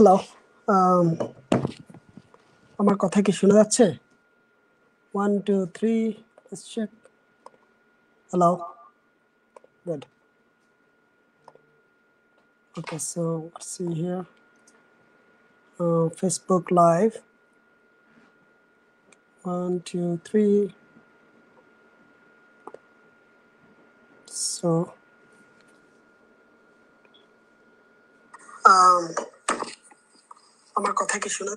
Hello, আমার কথা কি শোনা যাচ্ছে? 1 2 3, let's check. Hello. Good. Okay, so let's see here. Facebook Live. 1 2 3. So আমার কথা কি শোনা?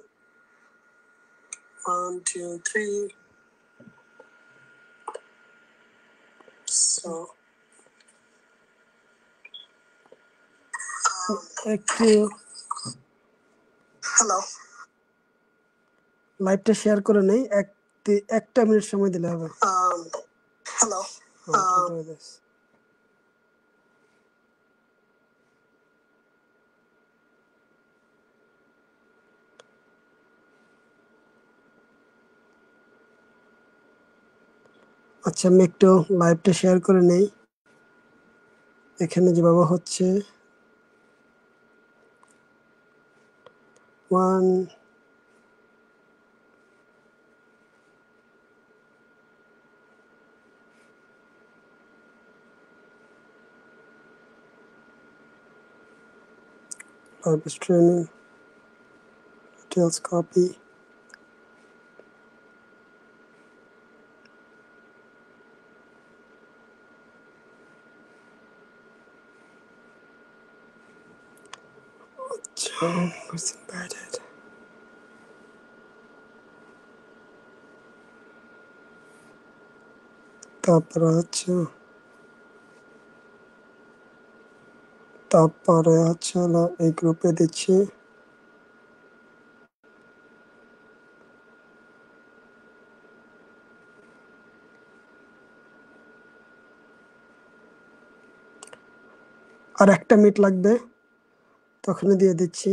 1 2 3. So একটু হ্যালো, লাইভটা শেয়ার করে নেই। একটা মিনিট সময় দিলে হবে। হ্যালো। আচ্ছা, আমি একটু লাইভটা শেয়ার করে নেই। এখানে যেভাবে হচ্ছে 1 live streaming details copy. Was embedded. তারপরে হলো এই গ্রুপে দিচ্ছি। আর একটা মিনিট লাগবে, তখনই দিয়ে দিচ্ছি।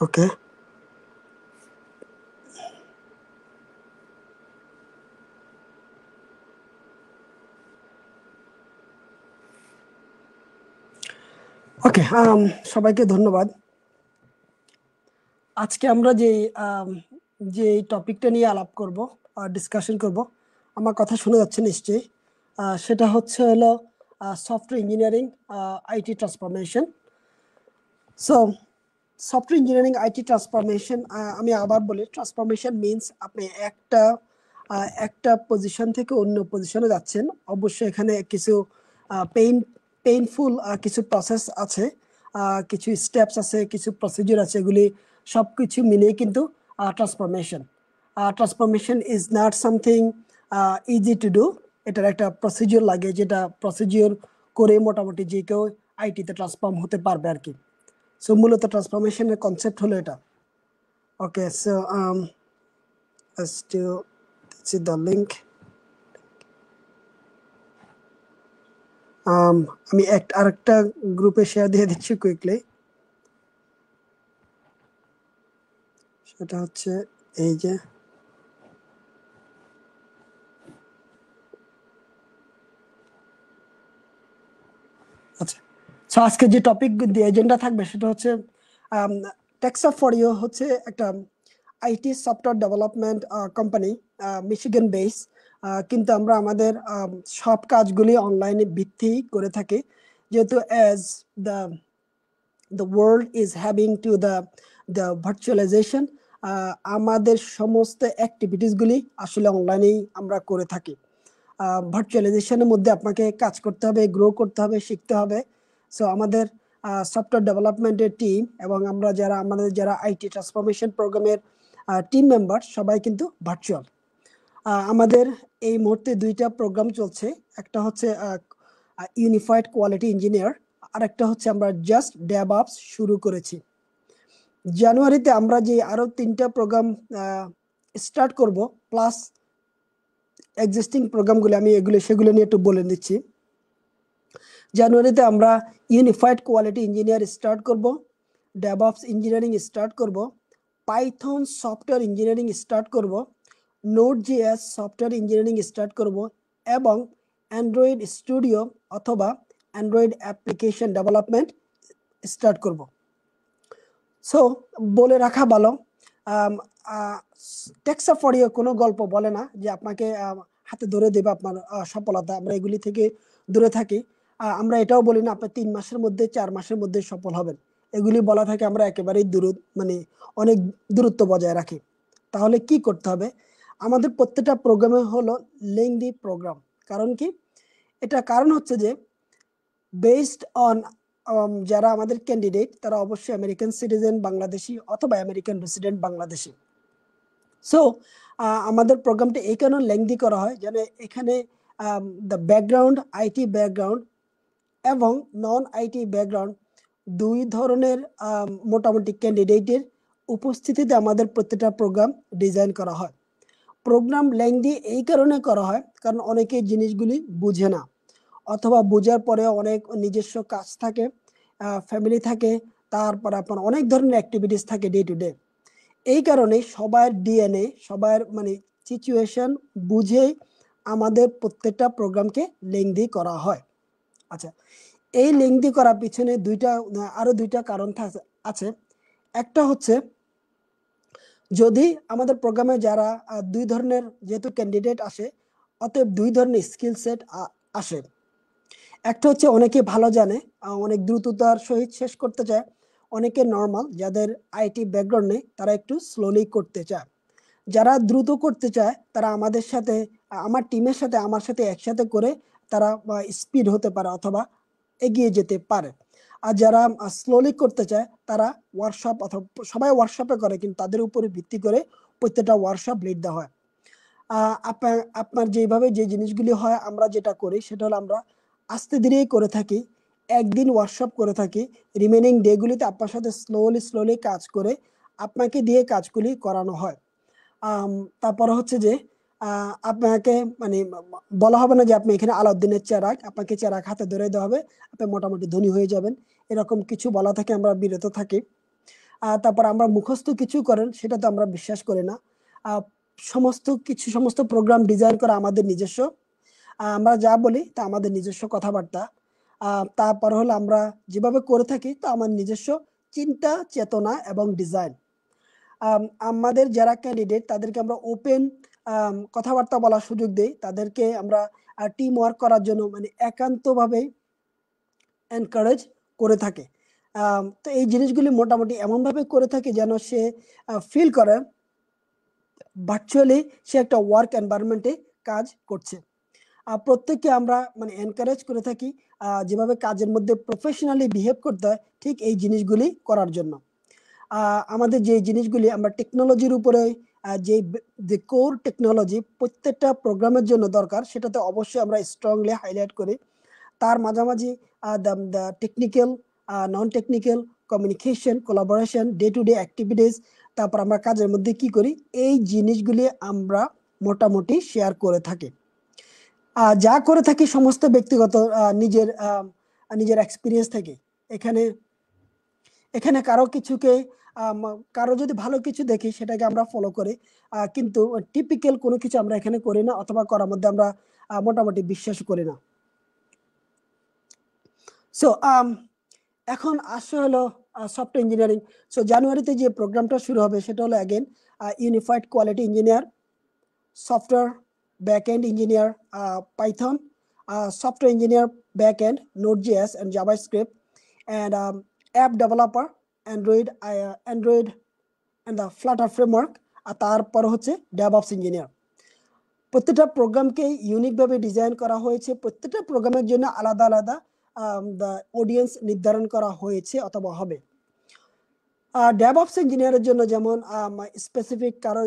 ওকে, ওকে, সবাইকে ধন্যবাদ। আজকে আমরা যে টপিকটা নিয়ে আলাপ করব, ডিসকাশন করব, আমার কথা শোনা যাচ্ছে নিশ্চয়ই। সেটা হলো software engineering, IT transformation. So software engineering IT transformation, আমি আবার বলি, ট্রান্সফরমেশন মিনস আপনি একটা পজিশন থেকে অন্য পজিশনে যাচ্ছেন। অবশ্যই এখানে কিছু পেইনফুল কিছু প্রসেস আছে, কিছু স্টেপস আছে, কিছু প্রসিডিউর আছে, এগুলি সব কিছু মিলিয়ে কিন্তু transformation is not something easy to do. এটার একটা প্রসিডিউর লাগে, যেটা প্রসিডিউর করে মোটামুটি যে কেউ আইটিতে ট্রান্সফর্ম হতে পারবে আর কি। সো মূলত ট্রান্সফরমেশনের কনসেপ্ট হলো এটা। ওকে, so let's do see the link. আমি আরেকটা গ্রুপে শেয়ার দিয়ে দিচ্ছি কুইকলি। সেটা হচ্ছে এই যে, আচ্ছা, সো আজকে যে টপিক এজেন্ডা থাকবে সেটা হচ্ছে টেক্সট ফর ইউ, হচ্ছে একটা IT software development company, Michigan base. কিন্তু আমরা আমাদের সব কাজগুলি অনলাইনে ভিত্তি করে থাকি, যেহেতু as the world is having to the virtualization, আমাদের সমস্ত অ্যাক্টিভিটিসগুলি আসলে অনলাইনেই আমরা করে থাকি। ভার্চুয়ালাইজেশনের মধ্যে আপনাকে কাজ করতে হবে, গ্রো করতে হবে, শিখতে হবে। সো আমাদের সফটওয়্যার ডেভেলপমেন্টের টিম এবং আমাদের যারা আইটি ট্রান্সফরমেশন প্রোগ্রামের টিম মেম্বার, সবাই কিন্তু ভার্চুয়াল। আমাদের এই মুহূর্তে দুইটা প্রোগ্রাম চলছে। একটা হচ্ছে ইউনিফাইড কোয়ালিটি ইঞ্জিনিয়ার, আর একটা হচ্ছে আমরা জাস্ট ডেভঅপস শুরু করেছি। জানুয়ারিতে আমরা যে আরো 3টা প্রোগ্রাম স্টার্ট করব, প্লাস এক্সিস্টিং প্রোগ্রামগুলো, আমি সেগুলো নিয়ে একটু বলে দিচ্ছি। জানুয়ারিতে আমরা ইউনিফাইড কোয়ালিটি ইঞ্জিনিয়ার স্টার্ট করব, ডেভঅপস ইঞ্জিনিয়ারিং স্টার্ট করব, পাইথন সফটওয়্যার ইঞ্জিনিয়ারিং স্টার্ট করব, নোড.js সফটওয়্যার ইঞ্জিনিয়ারিং স্টার্ট করব এবং অ্যান্ড্রয়েড স্টুডিও অথবা অ্যান্ড্রয়েড অ্যাপ্লিকেশন ডেভেলপমেন্ট স্টার্ট করব। সো বলে রাখা ভালো, টেক্সাফরিও কোনো গল্প বলে না যে আপনাকে হাতে ধরে দেবে আপনার সফলতা। আমরা এগুলি থেকে দূরে থাকি। আমরা এটাও বলি না আপনি 3 মাসের মধ্যে 4 মাসের মধ্যে সফল হবেন। এগুলি বলা থাকে আমরা একেবারেই মানে অনেক দূরত্ব বজায় রাখি। তাহলে কি করতে হবে? আমাদের প্রত্যেকটা প্রোগ্রামে হলো লেংদি প্রোগ্রাম। কারণ কি? এটা কারণ হচ্ছে যে বেসড অন যারা আমাদের ক্যান্ডিডেট তারা অবশ্যই আমেরিকান সিটিজেন বাংলাদেশি অথবা আমেরিকান রেসিডেন্ট বাংলাদেশি। সো আমাদের প্রোগ্রামটা এই কারণে লেংদি করা হয় যেন এখানে দ্য ব্যাকগ্রাউন্ড আইটি ব্যাকগ্রাউন্ড এবং নন আইটি ব্যাকগ্রাউন্ড দুই ধরনের মোটামুটি ক্যান্ডিডেটের উপস্থিতিতে আমাদের প্রত্যেকটা প্রোগ্রাম ডিজাইন করা হয়। প্রোগ্রাম লেংদি এই কারণে করা হয় কারণ অনেকে জিনিসগুলি বুঝে না, অথবা বোঝার পরে অনেক নিজস্ব কাজ থাকে, ফ্যামিলি থাকে, তারপর আপনার অনেক ধরনের অ্যাক্টিভিটিস থাকে ডে টু ডে। এই কারণে সবার ডিএনএ সবার মানে সিচুয়েশন বুঝে আমাদের প্রত্যেকটা প্রোগ্রামকে লেংদি করা হয়। আচ্ছা, এই লেংদি করার পিছনে আরো দুইটা কারণ আছে। একটা হচ্ছে যদি আমাদের প্রোগ্রামে যারা দুই ধরনের যেহেতু ক্যান্ডিডেট আসে, অতএব দুই ধরনের স্কিল সেট আসে। একটা হচ্ছে অনেকে ভালো জানে, অনেক দ্রুততার সহিত শেষ করতে চায়। অনেকে নর্মাল যাদের আইটি ব্যাকগ্রাউন্ড নেই তারা একটু স্লোলি করতে চায়। যারা দ্রুত করতে চায় তারা আমাদের সাথে আমার টিমের সাথে আমার সাথে একসাথে করে তারা স্পিড হতে পারে অথবা এগিয়ে যেতে পারে। আর যারা স্লোলি করতে চায় তারা ওয়ার্কশপ অথবা সবাই ওয়ার্কশপে করে কিন্তু তাদের উপরে ভিত্তি করে প্রত্যেকটা ওয়ার্কশপ লিড দেওয়া হয়। আপনার যেভাবে যে জিনিসগুলি হয় আমরা যেটা করি সেটা হলো আমরা আস্তে ধীরেই করে থাকি, একদিন ওয়ার্কশপ করে থাকি, রিমেনিং ডেগুলিতে আপনার সাথে স্লোলি কাজ করে আপনাকে দিয়ে কাজগুলি করানো হয়। তারপরে হচ্ছে যে আপনাকে মানে বলা হবে না যে আপনি এখানে আলাউদ্দিনের চেরাগ, আপনাকে চেরাগ হাতে ধরে দেওয়া হবে, আপনি মোটামুটি ধনী হয়ে যাবেন, এরকম কিছু বলা থেকে আমরা বিরত থাকি। তারপর আমরা মুখস্থ কিছু করেন সেটা তো আমরা বিশ্বাস করি না। সমস্ত প্রোগ্রাম ডিজাইন করা আমাদের নিজস্ব, আমরা যা বলি তা আমাদের নিজস্ব কথাবার্তা। তারপর হলো আমরা যেভাবে করে থাকি তা আমার নিজস্ব চিন্তা চেতনা এবং ডিজাইন। আমাদের যারা ক্যান্ডিডেট তাদেরকে আমরা ওপেন কথাবার্তা বলার সুযোগ দেই, তাদেরকে আমরা টিম ওয়ার্ক করার জন্য মানে একান্তভাবে এনকারেজ করে থাকে। তো এই জিনিসগুলি মোটামুটি এমনভাবে করে থাকে যেন সে ফিল করে ভার্চুয়ালি সে একটা ওয়ার্ক এনভায়রনমেন্টে কাজ করছে। প্রত্যেককে আমরা মানে এনকারেজ করে থাকি যেভাবে কাজের মধ্যে প্রফেশনালি বিহেভ করতে হয় ঠিক এই জিনিসগুলি করার জন্য। আমাদের যে জিনিসগুলি আমরা টেকনোলজির উপরে যে কোর টেকনোলজি প্রত্যেকটা প্রোগ্রামের জন্য দরকার সেটাতে অবশ্যই আমরা স্ট্রংলি হাইলাইট করি। তার মাঝামাঝি the technical non technical communication collaboration day to day activities, তারপর আমরা কাজের মধ্যে কি করি এই জিনিসগুলি আমরা মোটামুটি শেয়ার করে থাকি। যা করে থাকি সমস্ত ব্যক্তিগত নিজের এক্সপিরিয়েন্স থেকে। এখানে কারো যদি ভালো কিছু দেখি সেটাকে আমরা ফলো করি, কিন্তু টিপিক্যাল কোনো কিছু আমরা এখানে করি না অথবা করার মধ্যে আমরা মোটামুটি বিশ্বাস করি না। সো এখন আসছে হলো সফটওয়্যার ইঞ্জিনিয়ারিং। সো জানুয়ারিতে যে প্রোগ্রামটা শুরু হবে সেটা হলো again unified quality engineer, software backend engineer Python, software engineer backend নোড.js and JavaScript, and app developer Android and the Flutter framework, আর তারপর হচ্ছে DevOps ইঞ্জিনিয়ার। প্রত্যেকটা প্রোগ্রামকে ইউনিকভাবে ডিজাইন করা হয়েছে, প্রত্যেকটা প্রোগ্রামের জন্য আলাদা আলাদা অডিয়েন্স নির্ধারণ করা হয়েছে অথবা হবে। ডেভঅপস ইঞ্জিনিয়ারের জন্য যেমন স্পেসিফিক কারো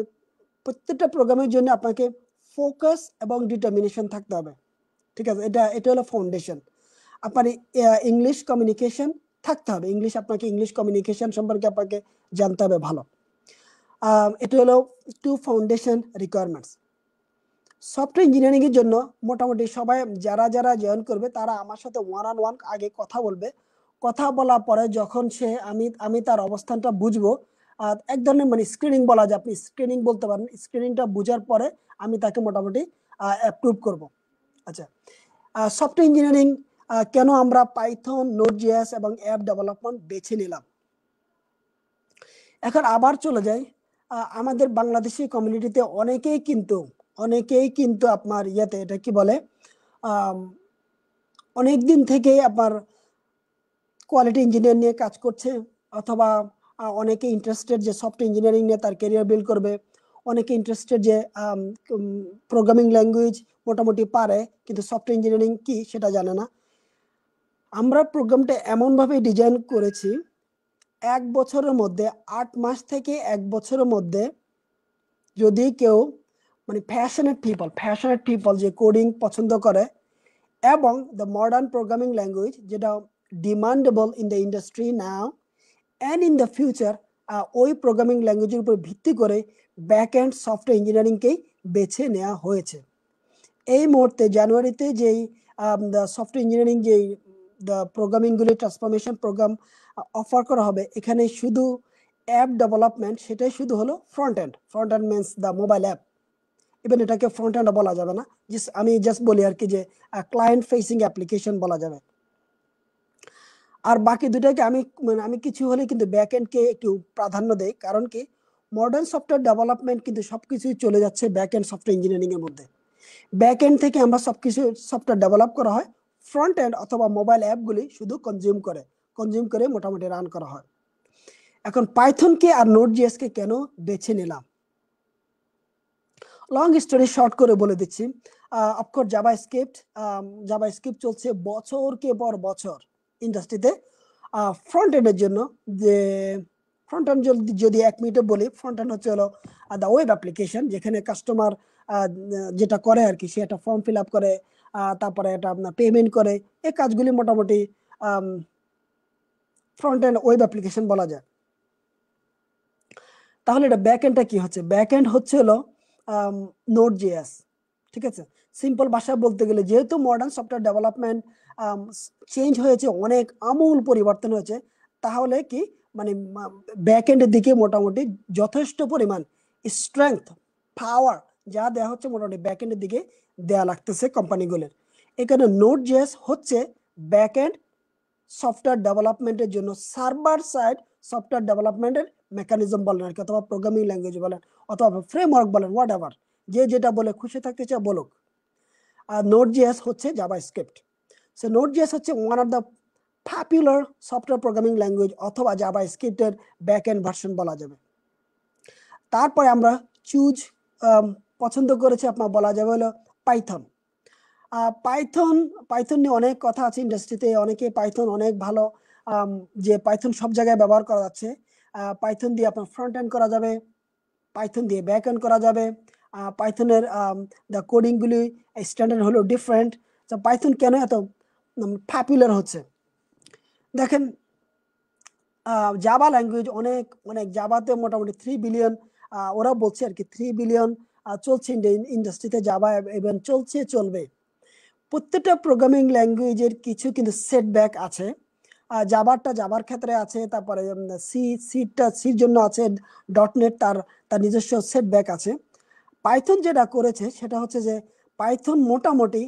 প্রত্যেকটা প্রোগ্রামের জন্য আপনাকে ফোকাস এবং ডিটারমিনেশন থাকতে হবে, ঠিক আছে? এটা হলো ফাউন্ডেশন। আপনার ইংলিশ কমিউনিকেশন থাকতে হবে, ইংলিশ কমিউনিকেশন সম্পর্কে আপনাকে জানতে হবে ভালো। এটা হলো two foundation requirements. Software engineering এর জন্য মোটামুটি সবাই যারা যারা জয়েন করবে তারা আমার সাথে ওয়ান অন ওয়ান আগে কথা বলবে। কথা বলার পরে যখন সে আমি তার অবস্থানটা বুঝবো, এক ধরনের মানে স্ক্রিনিং বলা যায়, আপনি স্ক্রিনিং বলতে পারেন। স্ক্রিনিংটা বুঝার পরে আমি তাকে মোটামুটি অ্যাপ্রুভ করব। আচ্ছা, সফটওয়্যার ইঞ্জিনিয়ারিং কেন আমরা পাইথন, নোড.জেএস এবং অ্যাপ ডেভেলপমেন্ট বেছে নিলাম। এখন আবার চলে যাই, আমাদের বাংলাদেশি কমিউনিটিতে অনেকেই কিন্তু আপনার ইয়েতে এটা কি বলে, অনেক দিন থেকে আপনার কোয়ালিটি ইঞ্জিনিয়ার নিয়ে কাজ করছে, অথবা অনেকে ইন্টারেস্টেড যে সফটওয়্যার ইঞ্জিনিয়ারিং নিয়ে তার ক্যারিয়ার বিল্ড করবে, অনেকে ইন্টারেস্টেড যে প্রোগ্রামিং ল্যাঙ্গুয়েজ মোটামুটি পারে কিন্তু সফটওয়্যার ইঞ্জিনিয়ারিং কি সেটা জানে না। আমরা প্রোগ্রামটা এমনভাবে ডিজাইন করেছি, 1 বছরের মধ্যে 8 মাস থেকে 1 বছরের মধ্যে যদি কেউ মানে প্যাশনেট পিপল যে কোডিং পছন্দ করে এবং দ্য মডার্ন প্রোগ্রামিং ল্যাঙ্গুয়েজ যেটা demandable in the industry now and in the future, ওই প্রোগ্রামিং ল্যাঙ্গুয়েজের উপর ভিত্তি করে ব্যাক এন্ড সফটওয়্যার ইঞ্জিনিয়ারিংকেই বেছে নেওয়া হয়েছে। এই মুহূর্তে জানুয়ারিতে যেই সফটওয়্যার ইঞ্জিনিয়ারিং যেই প্রোগ্রামিংগুলি ট্রান্সফরমেশন প্রোগ্রাম অফার করা হবে, এখানে শুধু অ্যাপ ডেভেলপমেন্ট সেটাই শুধু হলো front end means the mobile app. Even এটাকে ফ্রন্ট এন্ড বলা যাবে না, আমি জাস্ট বলি আর কি যে ক্লায়েন্ট ফেসিং অ্যাপ্লিকেশন বলা যাবে। আর বাকি দুটাকে আমি কিছু হলে কিন্তু ব্যাক এন্ডকে একটু প্রাধান্য দেই, কারণ কি মডার্ন সফটওয়্যার ডেভেলপমেন্ট কিন্তু সবকিছুই চলে যাচ্ছে ব্যাক এন্ড সফটওয়্যার ইঞ্জিনিয়ারিং এর মধ্যে। ব্যাক এন্ড থেকে আমরা সবকিছু সফটওয়্যার ডেভেলপ করা হয়, ফ্রন্ট এন্ড অথবা মোবাইল অ্যাপগুলি শুধু কনজিউম করে মোটামুটি রান করা হয়। এখন পাইথনকে আর নোড.জেএস কে কেন বেছে নিলাম, লং স্টোরি শর্ট করে বলে দিচ্ছি। অফকোর্স জাভাস্ক্রিপ্ট চলছে বছরকে পর বছর ইন্ডাস্ট্রিতে। ফ্রন্ট এন্ডের জন্য যে ফ্রন্ট এন্ড যদি 1 মিনিটে বলি, ফ্রন্ট এন্ড হচ্ছে হলো দ্য ওয়েব অ্যাপ্লিকেশন, যেখানে কাস্টমার যেটা করে আর কি, সে একটা ফর্ম ফিল আপ করে, তারপরে এটা আপনার পেমেন্ট করে, এই কাজগুলি মোটামুটি ফ্রন্ট এন্ড ওয়েব অ্যাপ্লিকেশন বলা যায়। তাহলে এটা ব্যাক এন্ডটা কি হচ্ছে? ব্যাক এন্ড হচ্ছে হলো নোড.জেএস। ঠিক আছে, সিম্পল ভাষায় বলতে গেলে যেহেতু মডার্ন সফটওয়্যার ডেভেলপমেন্ট চেঞ্জ হয়েছে, অনেক আমূল পরিবর্তন হয়েছে, তাহলে কি মানে ব্যাক এন্ডের দিকে মোটামুটি যথেষ্ট পরিমাণ স্ট্রেংথ, পাওয়ার যা দেওয়া হচ্ছে মোটামুটি ব্যাক এন্ডের দিকে দেওয়া লাগতেছে কোম্পানিগুলোর। এখানে নোড.জেএস হচ্ছে ব্যাক এন্ড সফটওয়্যার ডেভেলপমেন্টের জন্য সার্ভার সাইড সফটওয়্যার ডেভেলপমেন্টের মেকানিজম বলেন আর কি, অথবা প্রোগ্রামিং ল্যাঙ্গুয়েজ বলেন, অথবা ফ্রেমওয়ার্ক বলেন, হোয়াট এভার, যে যেটা বলে খুশি থাকতে চায় বলুক। আর নোড.জেএস হচ্ছে জাভাস্ক্রিপ্ট। সো নোড.জেএস হচ্ছে one of the popular software programming language, অথবা জাভাস্ক্রিপ্টের ব্যাক এন্ড ভার্সন বলা যাবে। তারপরে আমরা পছন্দ করেছি আপনার বলা যাবে হলো পাইথন। পাইথন নিয়ে অনেক কথা আছে ইন্ডাস্ট্রিতে, অনেকে পাইথন অনেক ভালো, যে পাইথন সব জায়গায় ব্যবহার করা যাচ্ছে। পাইথন দিয়ে আপনার ফ্রন্ট এন্ড করা যাবে, পাইথন দিয়ে ব্যাক এন্ড করা যাবে। পাইথনের দ্য কোডিংগুলি স্ট্যান্ডার্ড হলো ডিফারেন্ট। তো পাইথন কেন এত পপুলার হচ্ছে দেখেন, জাভা ল্যাঙ্গুয়েজ অনেক জাভাতে মোটামুটি 3 বিলিয়ন, ওরা বলছে আর কি 3 বিলিয়ন চলছে ইন্ডাস্ট্রিতে জাভা, এবং চলবে। প্রত্যেকটা প্রোগ্রামিং ল্যাঙ্গুয়েজের কিছু কিন্তু সেটব্যাক আছে। জাভার ক্ষেত্রে আছে, তারপরে সির জন্য আছে, ডটনেট তার নিজস্ব সেটব্যাক আছে। পাইথন যেটা করেছে সেটা হচ্ছে যে পাইথন মোটামুটি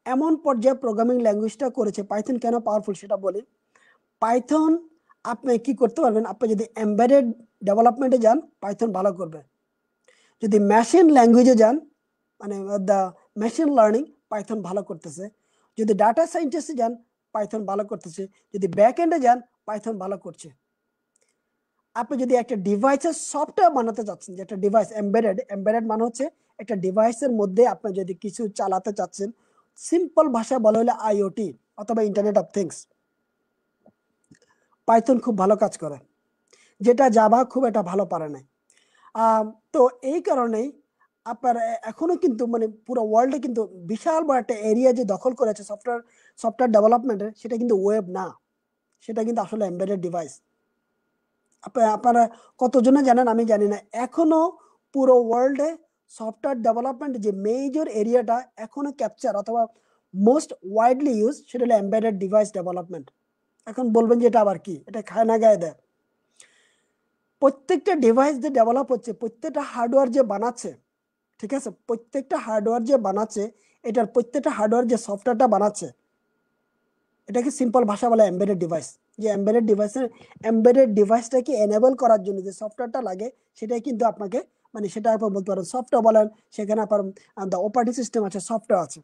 এমন পর্যায়ে প্রোগ্রামিং ল্যাঙ্গুয়েজটা করেছে। পাইথন কেন পাওয়ারফুল সেটা বলি। পাইথন আপনি কি করতে পারবেন, আপনি যদি এমবেডেড ডেভেলপমেন্টে যান পাইথন ভালো করবে, যদি মেশিন ল্যাঙ্গুয়েজে যান মানে দ্য মেশিন লার্নিং, পাইথন ভালো করতেছে, যদি ডাটা সাইন্টিস্টে যান পাইথন ভালো করতেছে, যদি ব্যাক এন্ডে যান পাইথন ভালো করছে। আপনি যদি একটা ডিভাইসের সফটওয়্যার বানাতে চাচ্ছেন, যে একটা ডিভাইস এমবেডেড মানে হচ্ছে একটা ডিভাইসের মধ্যে আপনি যদি কিছু চালাতে চাচ্ছেন, সিম্পল ভাষায় বলা হলে আইওটি অথবা ইন্টারনেট অফ থিংস, পাইথন খুব ভালো কাজ করে, যেটা জাভা খুব একটা ভালো পারে না। তো এই কারণেই আপনার এখনো কিন্তু মানে পুরো ওয়ার্ল্ডে কিন্তু বিশাল বড় একটা এরিয়া যে দখল করেছে সফটওয়্যার ডেভেলপমেন্টের, সেটা কিন্তু ওয়েব না, সেটা কিন্তু আসলে এমবেডেড ডিভাইস। আপনারা কতজনে জানেন আমি জানি না, এখনো পুরো ওয়ার্ল্ডে সফটওয়্যার ডেভেলপমেন্ট যে মেজর এরিয়াটা এখনো ক্যাপচার অথবা মোস্ট ওয়াইডলি ইউজ, সেটা হলো এমবেডেড ডিভাইস ডেভেলপমেন্ট। এখন বলবেন যে এটা আবার কি, এটা খায় না গায়ে দেয়। প্রত্যেকটা ডিভাইস যে ডেভেলপ হচ্ছে, প্রত্যেকটা হার্ডওয়্যার যে বানাচ্ছে, ঠিক আছে, প্রত্যেকটা হার্ডওয়্যার যে বানাচ্ছে, এটার প্রত্যেকটা হার্ডওয়্যার যে সফটওয়্যারটা বানাচ্ছে, এটাকে সিম্পল ভাষা বলে এমবেডেড ডিভাইস। যে এমবেডেড ডিভাইসটাকে এনেবল করার জন্য যে সফটওয়্যারটা লাগে, সেটাই কিন্তু আপনাকে মানে সেটা আপনার বলতে পারেন সফটওয়্যার বলেন, সেখানে আপনার অপারেটিং সিস্টেম আছে, সফটওয়্যার আছে।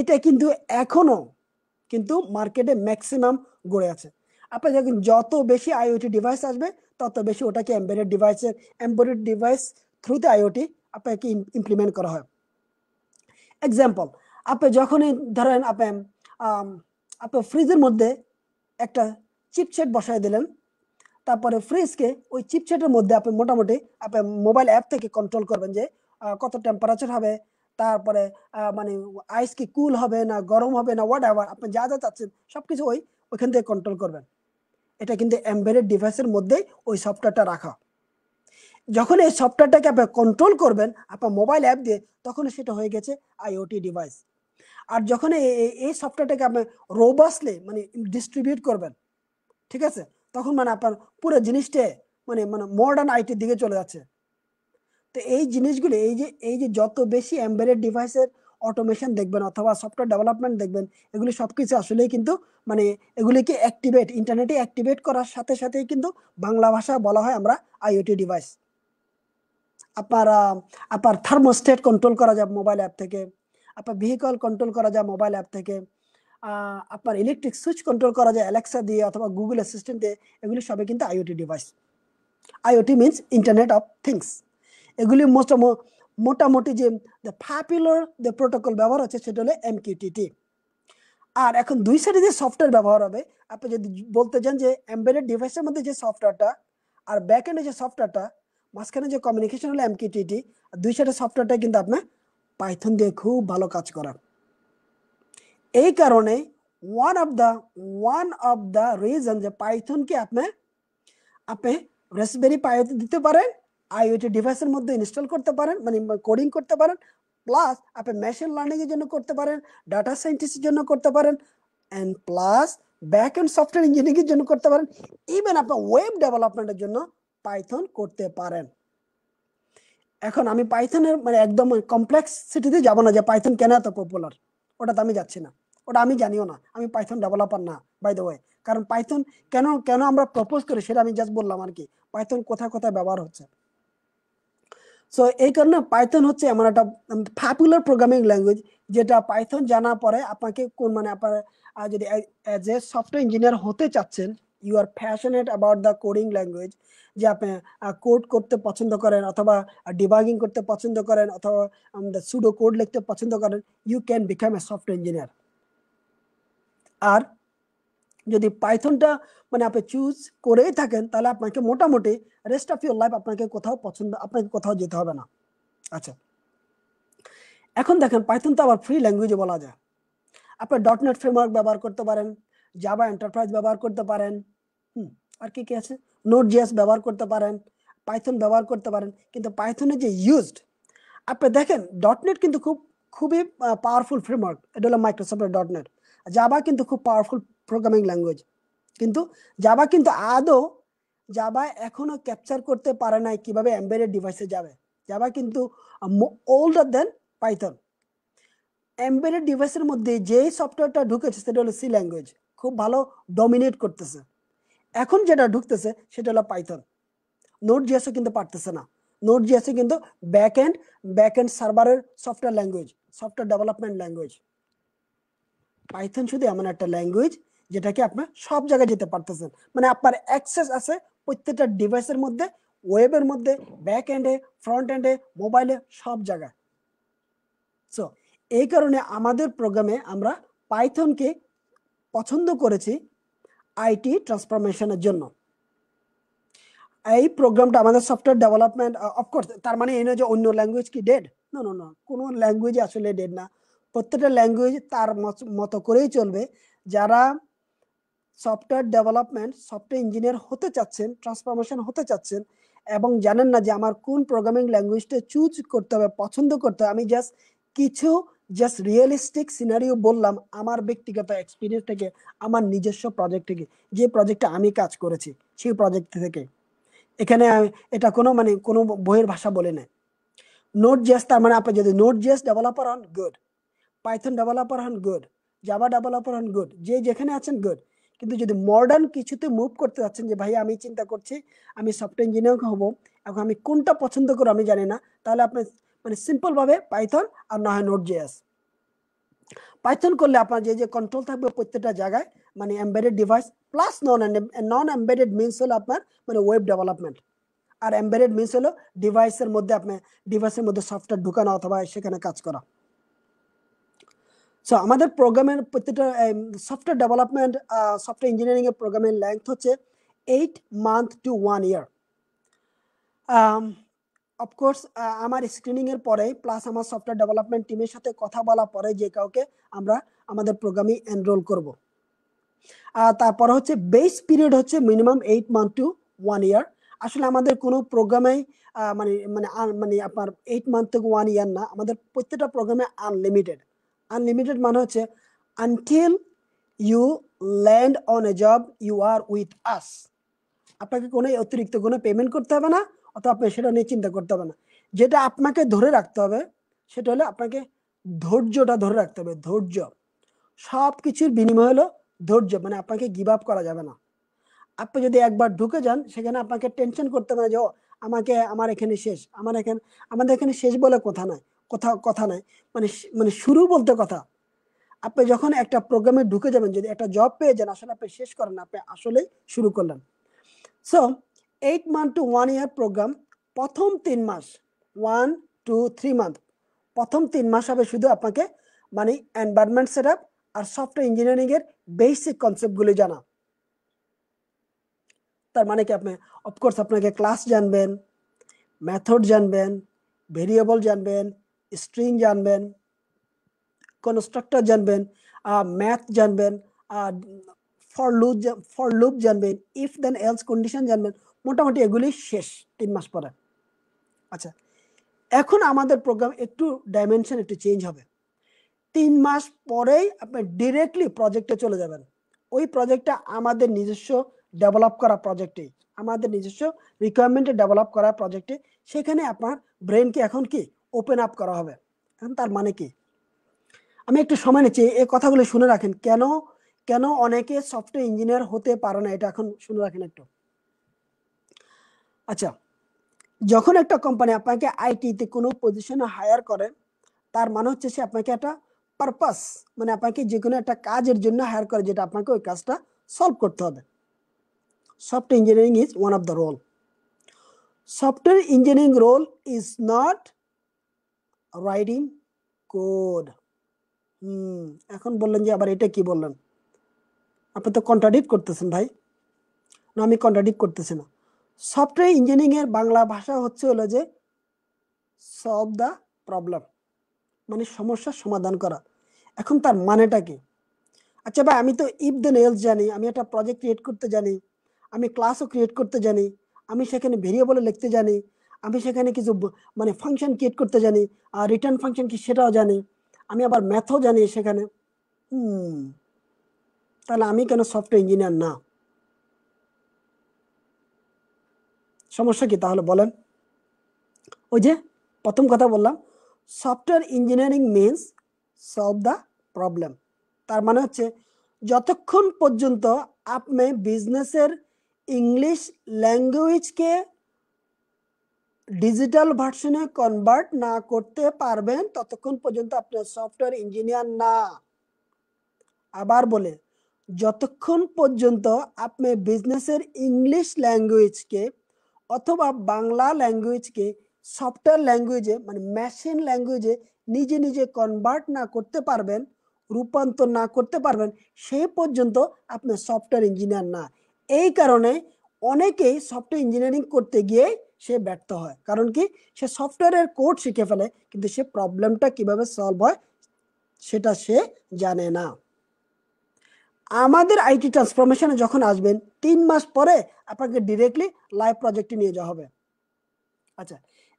এটা কিন্তু এখনো কিন্তু মার্কেটে ম্যাক্সিমাম গড়ে আছে। আপনার যখন যত বেশি আইওটি ডিভাইস আসবে, তত বেশি ওটাকে এমবেডেড ডিভাইস থ্রুতে আইওটি আপনাকে ইমপ্লিমেন্ট করা হয়। এক্সাম্পল, আপনি যখনই ধরেন আপনার ফ্রিজের মধ্যে একটা চিপসেট বসায় দিলেন, তারপরে ফ্রিজকে ওই চিপসেটের মধ্যে আপনি মোটামুটি আপনার মোবাইল অ্যাপ থেকে কন্ট্রোল করবেন যে কত টেম্পারেচার হবে, তারপরে মানে আইস কি কুল হবে না গরম হবে না, হোয়াট এভার আপনি যা যা চাচ্ছেন সবকিছু ওইখান থেকে কন্ট্রোল করবেন। এটা কিন্তু এমবেডেড ডিভাইসের মধ্যেই ওই সফটওয়্যারটা রাখা। যখন এই সফটওয়্যারটাকে আপনি কন্ট্রোল করবেন আপনার মোবাইল অ্যাপ দিয়ে, তখন সেটা হয়ে গেছে আইওটি ডিভাইস। আর যখন এই সফটওয়্যারটাকে আপনি রোবাসলি মানে ডিস্ট্রিবিউট করবেন, ঠিক আছে, তখন মানে আপনার পুরো জিনিসটা মানে মানে মডার্ন আইটির দিকে চলে যাচ্ছে। তো এই জিনিসগুলো এই যে যত বেশি এমবেডেড ডিভাইসের অটোমেশন দেখবেন অথবা সফটওয়্যার ডেভেলপমেন্ট দেখবেন, এগুলি সবকিছু আসলেই কিন্তু মানে এগুলিকে ইন্টারনেটে অ্যাক্টিভেট করার সাথে সাথেই কিন্তু বাংলা ভাষায় বলা হয় আমরা আইওটি ডিভাইস। আপনার আপনার থার্মোস্টেট কন্ট্রোল করা যায় মোবাইল অ্যাপ থেকে, আপনার ভেহিকল কন্ট্রোল করা যায় মোবাইল অ্যাপ থেকে, আপনার ইলেকট্রিক সুইচ কন্ট্রোল করা যায় অ্যালেক্সা দিয়ে অথবা গুগল অ্যাসিস্ট্যান্ট দিয়ে। এগুলি সবই কিন্তু IoT device. IoT means internet of things. এগুলি মোটামুটি যে পপুলার যে প্রোটোকল ব্যবহার হচ্ছে সেটা হলো এমকিউটিটি। আর এখন দুই সাইডে যে সফটওয়্যার ব্যবহার হবে, আপনি যদি বলতে চান যে এমবেডেড ডিভাইসের মধ্যে যে সফটওয়্যারটা আর ব্যাক এন্ডে যে সফটওয়্যারটা, মাঝখানে যে কমিউনিকেশন হলো এমকিউটিটি, দুই সাইডের সফটওয়্যারটা কিন্তু আপনার পাইথন দিয়ে খুব ভালো কাজ করা। এই কারণে ওয়ান অফ দ্য রিজন যে পাইথনকে আপনি রাসবেরি পাইতে দিতে পারেন, আইওটি ডিভাইসের মধ্যে ইনস্টল করতে পারেন, মানে কোডিং করতে পারেন, প্লাস আপনি মেশিন লার্নিং এর জন্য করতে পারেন, ডাটা সায়েন্টিস্টের জন্য করতে পারেন, end plus back end software engineering এর জন্য করতে পারেন, ইভেন আপনি ওয়েব ডেভেলপমেন্টের জন্য পাইথন করতে পারেন। এখন আমি পাইথনের মানে একদম কমপ্লেক্সিটিতে যাব না যে পাইথন কেন এত পপুলার, ওটাতে আমি যাচ্ছি না, ওটা আমি জানিও না, আমি পাইথন ডেভেলপার না বাই দ্য ওয়ে। কারণ পাইথন কেন কেন আমরা প্রপোজ করি সেটা আমি জাস্ট বললাম আর কি, পাইথন কোথায় কোথায় ব্যবহার হচ্ছে। সো এই কারণে পাইথন হচ্ছে এমন একটা পপুলার প্রোগ্রামিং ল্যাঙ্গুয়েজ, যেটা পাইথন জানার পরে আপনাকে কোন মানে আপনার যদি অ্যাজ এ সফটওয়্যার ইঞ্জিনিয়ার হতে চাচ্ছেন, you are passionate about the coding language, যে আপনি কোড করতে পছন্দ করেন অথবা ডিবাগিং করতে পছন্দ করেন অথবা সুডো কোড লিখতে পছন্দ করেন, you can become a software engineer. আর যদি পাইথনটা মানে আপনি চুজ করেই থাকেন, তাহলে আপনাকে মোটামুটি রেস্ট অফ ইউর লাইফ আপনাকে কোথাও যেতে হবে না। আচ্ছা, এখন দেখেন পাইথন তো আবার ফ্রি ল্যাঙ্গুয়েজে বলা যায়। আপনি ডটনেট ফ্রেমওয়ার্ক ব্যবহার করতে পারেন, জাভা এন্টারপ্রাইজ ব্যবহার করতে পারেন, আর কি কি আছে, নোট জিএস ব্যবহার করতে পারেন, পাইথন ব্যবহার করতে পারেন। কিন্তু পাইথনের যে ইউজড, আপনি দেখেন ডটনেট কিন্তু খুবই পাওয়ারফুল ফ্রেমওয়ার্ক, এটা হলো মাইক্রোসফটের ডটনেট। জাভা কিন্তু খুব পাওয়ারফুল প্রোগ্রামিং ল্যাঙ্গুয়েজ, কিন্তু জাভা এখনো ক্যাপচার করতে পারে নাই কিভাবে এমবেডেড ডিভাইসে যাবে। জাভা কিন্তু ওল্ডার দেন পাইথন। এমবেডেড ডিভাইসের মধ্যে যেই সফটওয়্যারটা ঢুকেছে সেটা হলো সি ল্যাঙ্গুয়েজ, খুব ভালো ডমিনেট করতেছে। এখন যেটা ঢুকতেছে সেটা হলো পাইথন। নোট জিএসও কিন্তু পারতেছে না। নোট জিএসও কিন্তু ব্যাক এন্ড সার্ভারের software language, software development language. Python শুধু এমন একটা ল্যাঙ্গুয়েজ যেটাকে আপনি সব জায়গায় যেতে পারতেছেন, মানে আপনার অ্যাক্সেস আছে প্রত্যেকটা ডিভাইসের মধ্যে, ওয়েবের মধ্যে, ব্যাক এন্ডে, ফ্রন্ট এন্ডে, মোবাইলে, সব জায়গায়। সো এই কারণে আমাদের প্রোগ্রামে আমরা পাইথনকে পছন্দ করেছি আইটি ট্রান্সফরমেশনের জন্য। এই প্রোগ্রামটা আমাদের সফটওয়্যার ডেভেলপমেন্ট, অফকোর্স তার মানে এই নয় যে অন্য ল্যাঙ্গুয়েজ কি ডেড, না না না, কোনো ল্যাঙ্গুয়েজ আসলে ডেড না। প্রত্যেকটা ল্যাঙ্গুয়েজ তার মতো করেই চলবে। যারা সফটওয়্যার ইঞ্জিনিয়ার হতে চাচ্ছেন, ট্রান্সফরমেশন হতে চাচ্ছেন, এবং জানেন না যে আমার কোন প্রোগ্রামিং ল্যাঙ্গুয়েজটা চুজ করতে হবে, পছন্দ করতে হবে, আমি কিছু রিয়েলিস্টিক সিনারিও বললাম আমার ব্যক্তিগত এক্সপিরিয়েন্স থেকে, আমার নিজস্ব প্রজেক্ট থেকে, যে প্রজেক্টে আমি কাজ করেছি সেই প্রজেক্ট থেকে। এখানে এটা কোনো বইয়ের ভাষা বলে নেই। Node.js তার মানে আপনি যদি Node.js ডেভেলপার হন, গুড। পাইথন ডেভেলপার হন, গুড। জাভা ডেভেলপার হন, গুড। যে যেখানে আছেন, গুড। কিন্তু যদি মডার্ন কিছুতে মুভ করতে যাচ্ছেন, যে ভাই আমি চিন্তা করছি আমি সফটওয়্যার ইঞ্জিনিয়ার হব, এখন আমি কোনটা পছন্দ করব আমি জানি না, তাহলে আপনি সিম্পল ভাবে পাইথন আর না হয় Node.js। পাইথন করলে আপনার যে কন্ট্রোল থাকবে প্রত্যেকটা জায়গায়, এমবেডেড ডিভাইস প্লাস নন এমবেডেড মিনস হলো আপনার ওয়েব ডেভেলপমেন্ট, আর এমবেডেড মিনস হলো ডিভাইসের মধ্যে সফটওয়্যার ঢুকানো অথবা সেখানে কাজ করা। সো আমাদের প্রোগ্রামের প্রত্যেকটা সফটওয়্যার ডেভেলপমেন্ট, সফটওয়্যার ইঞ্জিনিয়ারিং এর প্রোগ্রামের লেন্থ হচ্ছে 8 মান্থ টু 1 ইয়ার। অফকোর্স আমার স্ক্রিনিং এর পরে প্লাস আমার সফটওয়্যার ডেভেলপমেন্ট টিমের সাথে কথা বলা পরে যে কাউকে আমরা আমাদের প্রোগ্রামে এনরোল করব। তারপরে হচ্ছে বেস পিরিয়ড হচ্ছে মিনিমাম 8 মান্থ টু 1 ইয়ার। আসলে আমাদের কোনো প্রোগ্রামে আপনার 8 মান্থ থেকে 1 ইয়ার না, আমাদের প্রত্যেকটা প্রোগ্রামে আনলিমিটেড। আনলিমিটেড মানে হচ্ছে until you land on a job you are with us. আপনাকে কোনো অতিরিক্ত কোনো পেমেন্ট করতে হবে না, অথবা আপনি সেটা নিয়ে চিন্তা করতে হবে না। যেটা আপনাকে ধরে রাখতে হবে সেটা হলো আপনাকে ধৈর্যটা ধরে রাখতে হবে। ধৈর্য, সব কিছুর বিনিময় হলো ধৈর্য। আপনাকে গিভ আপ করা যাবে না। আপনি যদি একবার ঢুকে যান সেখানে আপনাকে টেনশন করতে হবে না যে আমার এখানে শেষ, আমাদের এখানে শেষ বলে কথা নাই, শুরু বলতে কথা। আপনি যখন একটা প্রোগ্রামে ঢুকে যাবেন, যদি একটা জব পেয়ে যান, আসলে আপনি শেষ করেন, আপনি আসলেই শুরু করলেন। সো 8 মান্থ টু 1 ইয়ার প্রোগ্রাম। প্রথম 3 মাস 1 to 3 মান্থ, প্রথম 3 মাস হবে শুধু আপনাকে এনভায়রনমেন্ট সেটআপ আর সফটওয়্যার ইঞ্জিনিয়ারিং এর বেসিক কনসেপ্টগুলি জানা। তার কি আপনি অফকোর্স আপনাকে ক্লাস জানবেন, মেথড জানবেন, ভেরিয়েবল জানবেন, স্ট্রিং জানবেন, কনস্ট্রাক্টর জানবেন, ম্যাথ জানবেন, ফর লুপ জানবেন, ইফ দেন এলস কন্ডিশন জানবেন। মোটামুটি এগুলি শেষ 3 মাস পরে। আচ্ছা, এখন আমাদের প্রোগ্রাম একটু ডাইমেনশন একটু চেঞ্জ হবে। 3 মাস পরেই আপনি ডিরেক্টলি প্রজেক্টে চলে যাবেন। ওই প্রজেক্টটা আমাদের নিজস্ব ডেভেলপ করা প্রজেক্টে, আমাদের নিজস্ব রিকোয়ারমেন্টে ডেভেলপ করা প্রজেক্টে। সেখানে আপনার ব্রেনকে এখন কি ওপেন আপ করা হবে। এখন তার কি, আমি একটু সময় নিচ্ছি, এই কথাগুলো শুনে রাখেন। কেন অনেকে সফটওয়্যার ইঞ্জিনিয়ার হতে পারে না, এটা এখন শুনে রাখেন একটু। আচ্ছা, যখন একটা কোম্পানি আপনাকে আইটিতে কোনো পজিশনে হায়ার করে, তার হচ্ছে সে আপনাকে একটা পারপাস, আপনাকে যে কোনো একটা কাজের জন্য হায়ার করে, যেটা আপনাকে ওই কাজটা সলভ করতে হবে। Software engineering is one of the role. Software engineering role is not writing code. এখন বললেন যে আবার এটা কি বললেন, আপনি তো কন্ট্রাডিক্ট করতেছেন ভাই। না, আমি কন্ট্রাডিক্ট করতেছি না। সফটওয়্যার ইঞ্জিনিয়ারিং এর বাংলা ভাষা হলো যে সলভ দ্য প্রবলেম, সমস্যার সমাধান করা। এখন তার মানেটা কি? আচ্ছা ভাই, আমি তো ইফ দেন এলস জানি, আমি একটা প্রজেক্ট ক্রিয়েট করতে জানি, আমি ক্লাসও ক্রিয়েট করতে জানি, আমি সেখানে ভেরিয়েবলে লিখতে জানি, আমি সেখানে কিছু ফাংশন ক্রিয়েট করতে জানি, আর রিটার্ন ফাংশন কি সেটাও জানি, আমি আবার ম্যাথও জানি সেখানে। তাহলে আমি কেন সফটওয়্যার ইঞ্জিনিয়ার না? সমস্যা কি তাহলে বলেন? ওই যে প্রথম কথা বললাম, software engineering means solve the problem. তার হচ্ছে যতক্ষণ পর্যন্ত আপনি বিজনেসের ইংলিশ ল্যাঙ্গুয়েজকে ডিজিটাল ভার্সনে কনভার্ট না করতে পারবেন, ততক্ষণ পর্যন্ত আপনি সফটওয়্যার ইঞ্জিনিয়ার না। আবার বলে, যতক্ষণ পর্যন্ত আপনি বিজনেসের ইংলিশ ল্যাঙ্গুয়েজকে অথবা বাংলা ল্যাঙ্গুয়েজকে সফটওয়্যার ল্যাঙ্গুয়েজে মেশিন ল্যাঙ্গুয়েজে নিজে কনভার্ট না করতে পারবেন, রূপান্তর না করতে পারবেন, সেই পর্যন্ত আপনি সফটওয়্যার ইঞ্জিনিয়ার না। এই কারণে অনেকেই সফটওয়্যার ইঞ্জিনিয়ারিং করতে গিয়ে সে ব্যর্থ হয়। কারণ কি? সে সফটওয়্যারের কোড শিখে ফেলে, কিন্তু সে প্রবলেমটা কিভাবে সলভ হয় সেটা সে জানে না। আমাদের আইটি ট্রান্সফরমেশনে যখন আসবেন, 3 মাস পরে আপনাকে ডিরেক্টলি লাইভ প্রজেক্টে নিয়ে যাওয়া হবে। আচ্ছা,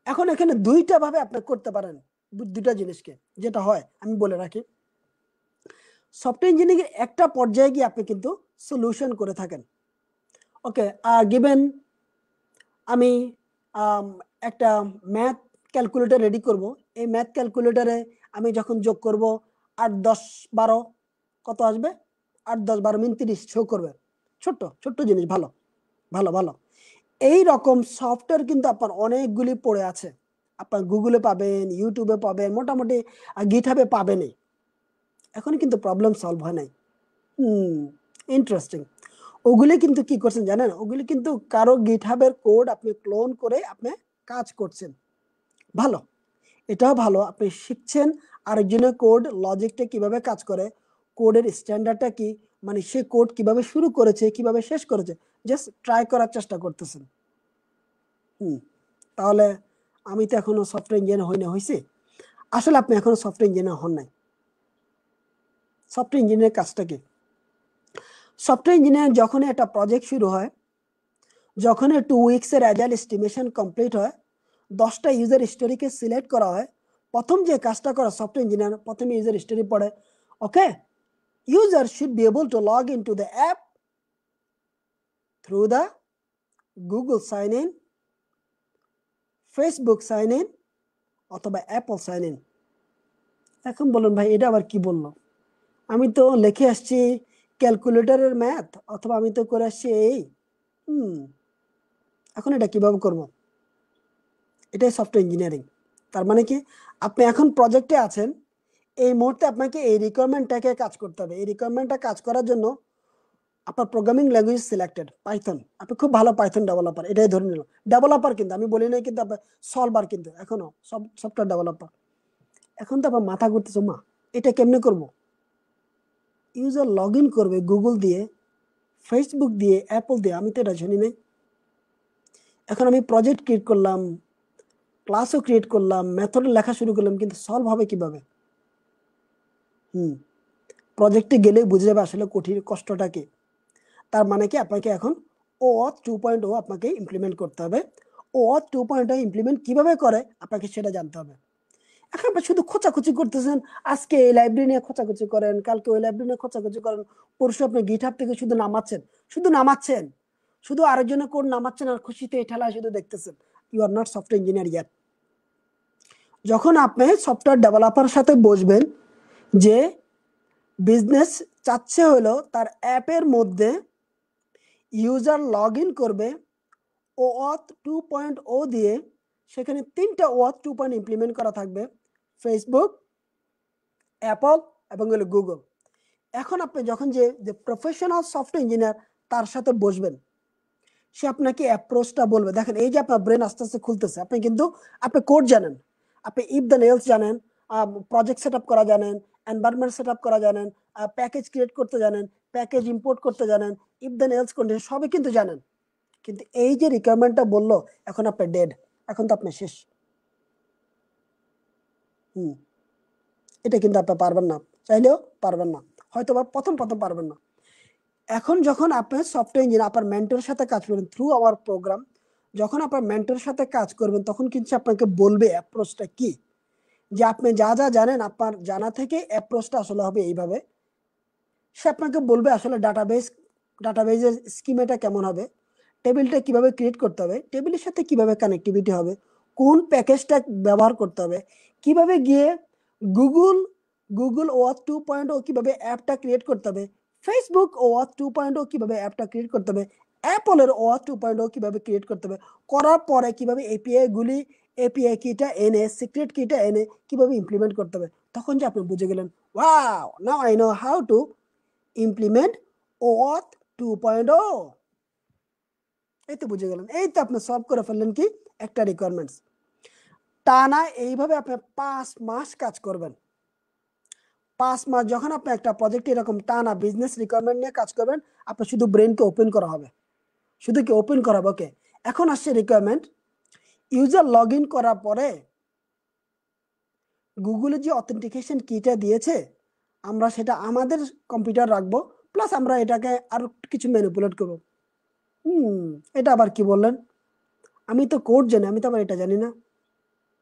এখন এখানে দুইটা ভাবে আপনি করতে পারেন দুইটা জিনিসকে। যেটা হয় আমি বলে রাখি, সফটওয়্যার ইঞ্জিনিয়ারিং একটা পর্যায়ে গিয়ে আপনি কিন্তু সলিউশন করে থাকেন। ওকে, গিভেন আমি একটা ম্যাথ ক্যালকুলেটর রেডি করব, এই ম্যাথ ক্যালকুলেটরে আমি যখন যোগ করব 8 10 12 কত আসবে, 8 10 12 মিন 30 শো করবে। ছোট্ট ছোট্ট জিনিস, ভালো ভালো ভালো। এই রকম সফটওয়্যার কিন্তু আপনার অনেকগুলি পড়ে আছে, আপনার গুগলে পাবেন, ইউটিউবে পাবেন, মোটামুটি গিটহাবে পাবেনই। এখন কিন্তু প্রবলেম সলভ হয় নাই। ইন্টারেস্টিং। ওগুলি কিন্তু কি করছেন জানেন, ওগুলি কিন্তু কারো গিটহাবের কোড আপনি ক্লোন করে আপনি কাজ করছেন। ভালো, এটাও ভালো, আপনি শিখছেন আরেকজনের কোড লজিকটা কিভাবে কাজ করে, কোডের স্ট্যান্ডার্ডটা কি, মানে সে কোড কিভাবে শুরু করেছে কিভাবে শেষ করেছে, জাস্ট ট্রাই করার চেষ্টা করতেছেন। তাহলে আমি তো এখনো সফটওয়্যার ইঞ্জিনিয়ার হই না, হয়েছি? আসলে আপনি এখনো সফটওয়্যার ইঞ্জিনিয়ার হন নাই। সফটওয়্যার ইঞ্জিনিয়ারের কাজটা কি? সফটওয়্যার ইঞ্জিনিয়ার যখনই একটা প্রজেক্ট শুরু হয়, যখন 2 উইকসের অ্যাজাইল এস্টিমেশন কমপ্লিট হয়, 10টা ইউজার স্টোরিকে সিলেক্ট করা হয়, প্রথম যে কাজটা করে সফটওয়্যার ইঞ্জিনিয়ার প্রথমে ইউজার স্টোরি পড়ে। ওকে, user should be able to log into the app through the Google sign in, Facebook sign in অথবা অ্যাপল সাইন ইন। এখন বলুন ভাই এটা আবার কি বললো, আমি তো লিখে আসছি ক্যালকুলেটরের ম্যাথ, অথবা আমি তো করে আসছি এই। এখন এটা কিভাবে করব? এটাই সফটওয়্যার ইঞ্জিনিয়ারিং। তার মানে কি, আপনি এখন প্রজেক্টে আছেন, এই মুহূর্তে আপনাকে এই রিকোয়ারমেন্টটাকে কাজ করতে হবে। এই রিকোয়ারমেন্টটা কাজ করার জন্য আপনার প্রোগ্রামিং ল্যাঙ্গুয়েজ সিলেক্টেড পাইথন, আপনি খুব ভালো পাইথন ডেভেলপার, এটাই ধরে নিলাম। ডেভেলপার কিন্তু আমি বলি নাই কিন্তু আপনার সলভার, কিন্তু এখনো সফটওয়্যার ডেভেলপার। এখন তো আপনার মাথা ঘুরতেছে, মা এটা কেমনে করব? ইউজার লগ ইন করবে গুগল দিয়ে, ফেসবুক দিয়ে, অ্যাপল দিয়ে, আমি তো এটা জানি নাই। এখন আমি প্রজেক্ট ক্রিয়েট করলাম, ক্লাসও ক্রিয়েট করলাম, মেথড লেখা শুরু করলাম, কিন্তু সলভ হবে কিভাবে? প্রজেক্টে গেলেই বুঝে যাবে আসলে কঠিন কষ্টটা কি। তার মানে কি, আপনাকে এখন OAuth 2.0 আপনাকে ইমপ্লিমেন্ট করতে হবে। OAuth 2.0 ইমপ্লিমেন্ট কিভাবে করে আপনাকে সেটা জানতে হবে। এখন আপনি শুধু খোঁচাখুচি করতেছেন, আজকে এই লাইব্রেরি নিয়ে খোঁচাখুচি করেন, কালকে ওই লাইব্রেরি নিয়ে খোঁচাখুচি করেন, পরশু আপনি গিটহাব থেকে শুধু নামাচ্ছেন, শুধু আরেকজনের কোড নামাচ্ছেন আর খুশিতে এই ঠেলায় শুধু দেখতেছেন। You are not software engineer ইয়ার। যখন আপনি সফটওয়্যার ডেভেলপার সাথে বসবেন, যে বিজনেস চাচ্ছে হলো তার অ্যাপের মধ্যে ইউজার লগ ইন করবে OAuth 2.0 দিয়ে, সেখানে 3টা OAuth 2.0 ইমপ্লিমেন্ট করা থাকবে, ফেসবুক, অ্যাপল এবং গুগল। এখন আপনি যখন যে প্রফেশনাল সফটওয়্যার ইঞ্জিনিয়ার তার সাথে বসবেন, সে আপনাকে অ্যাপ্রোচটা বলবে। দেখেন এই যে আপনার ব্রেন আস্তে আস্তে খুলতেছে, আপনি কোড জানেন, আপনি ইফ দেন এলস জানেন, প্রজেক্ট সেট আপ করা জানেন, এনভায়রনমেন্ট সেট আপ করা জানেন, প্যাকেজ ক্রিয়েট করতে জানেন, প্যাকেজ ইম্পোর্ট করতে জানেন, ইফ দেন এলস কন্ডিশন সবই কিন্তু জানেন। কিন্তু এই যে রিকোয়ারমেন্টটা বললো, এখন আপনি ডেড, এখন তো আপনি শেষ। এটা কিন্তু আপনি পারবেন না, চাইলেও পারবেন না, হয়তো বা প্রথম পারবেন না। এখন যখন আপনি সফটওয়্যার ইঞ্জিনিয়ার আপনার মেন্টরের সাথে কাজ করবেন থ্রু আওয়ার প্রোগ্রাম, যখন আপনার মেন্টরের সাথে কাজ করবেন, তখন কিন্তু আপনাকে বলবে অ্যাপ্রোচটা কি, যে আপনি যা যা জানেন আপনার জানা থেকে অ্যাপ্রোচটা আসলে হবে এইভাবে। সে আপনাকে বলবে আসলে ডাটাবেজের স্কিমেটা কেমন হবে, টেবিলটা কিভাবে ক্রিয়েট করতে হবে, টেবিলের সাথে কিভাবে কানেক্টিভিটি হবে, কোন প্যাকেজটা ব্যবহার করতে হবে, কিভাবে গিয়ে গুগল গুগল OAuth 2.0 কিভাবে অ্যাপটা ক্রিয়েট করতে হবে, ফেসবুক OAuth 2.0 কিভাবে অ্যাপটা ক্রিয়েট করতে হবে, অ্যাপলের OAuth 2.0 কিভাবে ক্রিয়েট করতে হবে, করার পরে কিভাবে এপিআই কিটা এনে, সিক্রেট কিটা এনে কিভাবে ইমপ্লিমেন্ট করতে হবে। তখন যে আপনি বুঝে গেলেন, wow, now I know how to implement OAuth 2.0। এই তো বুঝে গেলেন, এই তো আপনি সলভ করে ফেললেন কি একটা রিকোয়ারমেন্টস। টানা এইভাবে আপনি 5 মাস কাজ করবেন। 5 মাস যখন আপনি একটা প্রজেক্ট এরকম টানা বিজনেস রিকোয়ারমেন্ট নিয়ে কাজ করবেন, আপনার শুধু ব্রেনকে ওপেন করা হবে, শুধু কি ওপেন করা হবে। ওকে, এখন আসছে রিকোয়ারমেন্ট। ইউজার লগ ইন করার পরে গুগলে যে অথেন্টিকেশন কিটা দিয়েছে, আমরা সেটা আমাদের কম্পিউটার রাখবো, প্লাস আমরা এটাকে আরো কিছু ম্যানিপুলেট করবো। এটা আবার কি বললেন? আমি তো কোড জানি, আমি তো আবার এটা জানি না।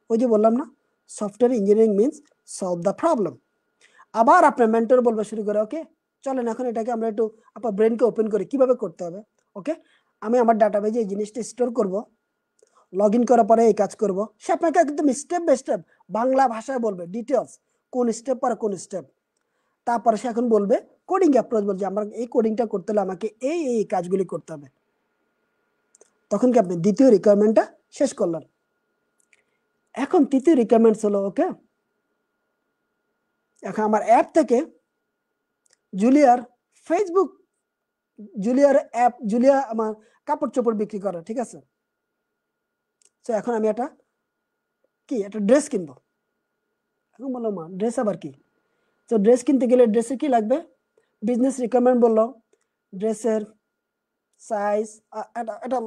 ওই যে বললাম না, software engineering means solve the problem. আবার আপনার মেন্টর বলবে শুরু করে, ওকে চলেন এখন এটাকে আমরা একটু আপনার ব্রেনকে ওপেন করি, কিভাবে করতে হবে। ওকে, আমি আমার ডাটাবেজে এই জিনিসটা স্টোর করব, লগ ইন করার পরে এই কাজ করব। সে আপনাকে একদম স্টেপ বাই স্টেপ বাংলা ভাষায় বলবে, ডিটেলস কোন স্টেপ পরে কোন স্টেপ। তারপরে সে এখন বলবে কোডিং অ্যাপ্রোচ, বলছে আমার এই কোডিংটা করতে হলে আমাকে এই এই কাজগুলি করতে হবে। তখন কি আপনি দ্বিতীয় রিকোয়ারমেন্টটা শেষ করলেন। এখন তৃতীয় রিকোয়ারমেন্টস হলো, ওকে এখন আমার অ্যাপ থেকে জুলিয়ার ফেসবুক, জুলিয়ার অ্যাপ, জুলিয়া আমার কাপড় চোপড় বিক্রি করে, ঠিক আছে। তো এখন আমি একটা একটা ড্রেস কিনবো। এখন বললাম মা ড্রেস আবার কি? তো ড্রেস কিনতে গেলে ড্রেসে কি লাগবে? বিজনেস রিকোয়ারমেন্ট বললো, ড্রেসের সাইজ, এটা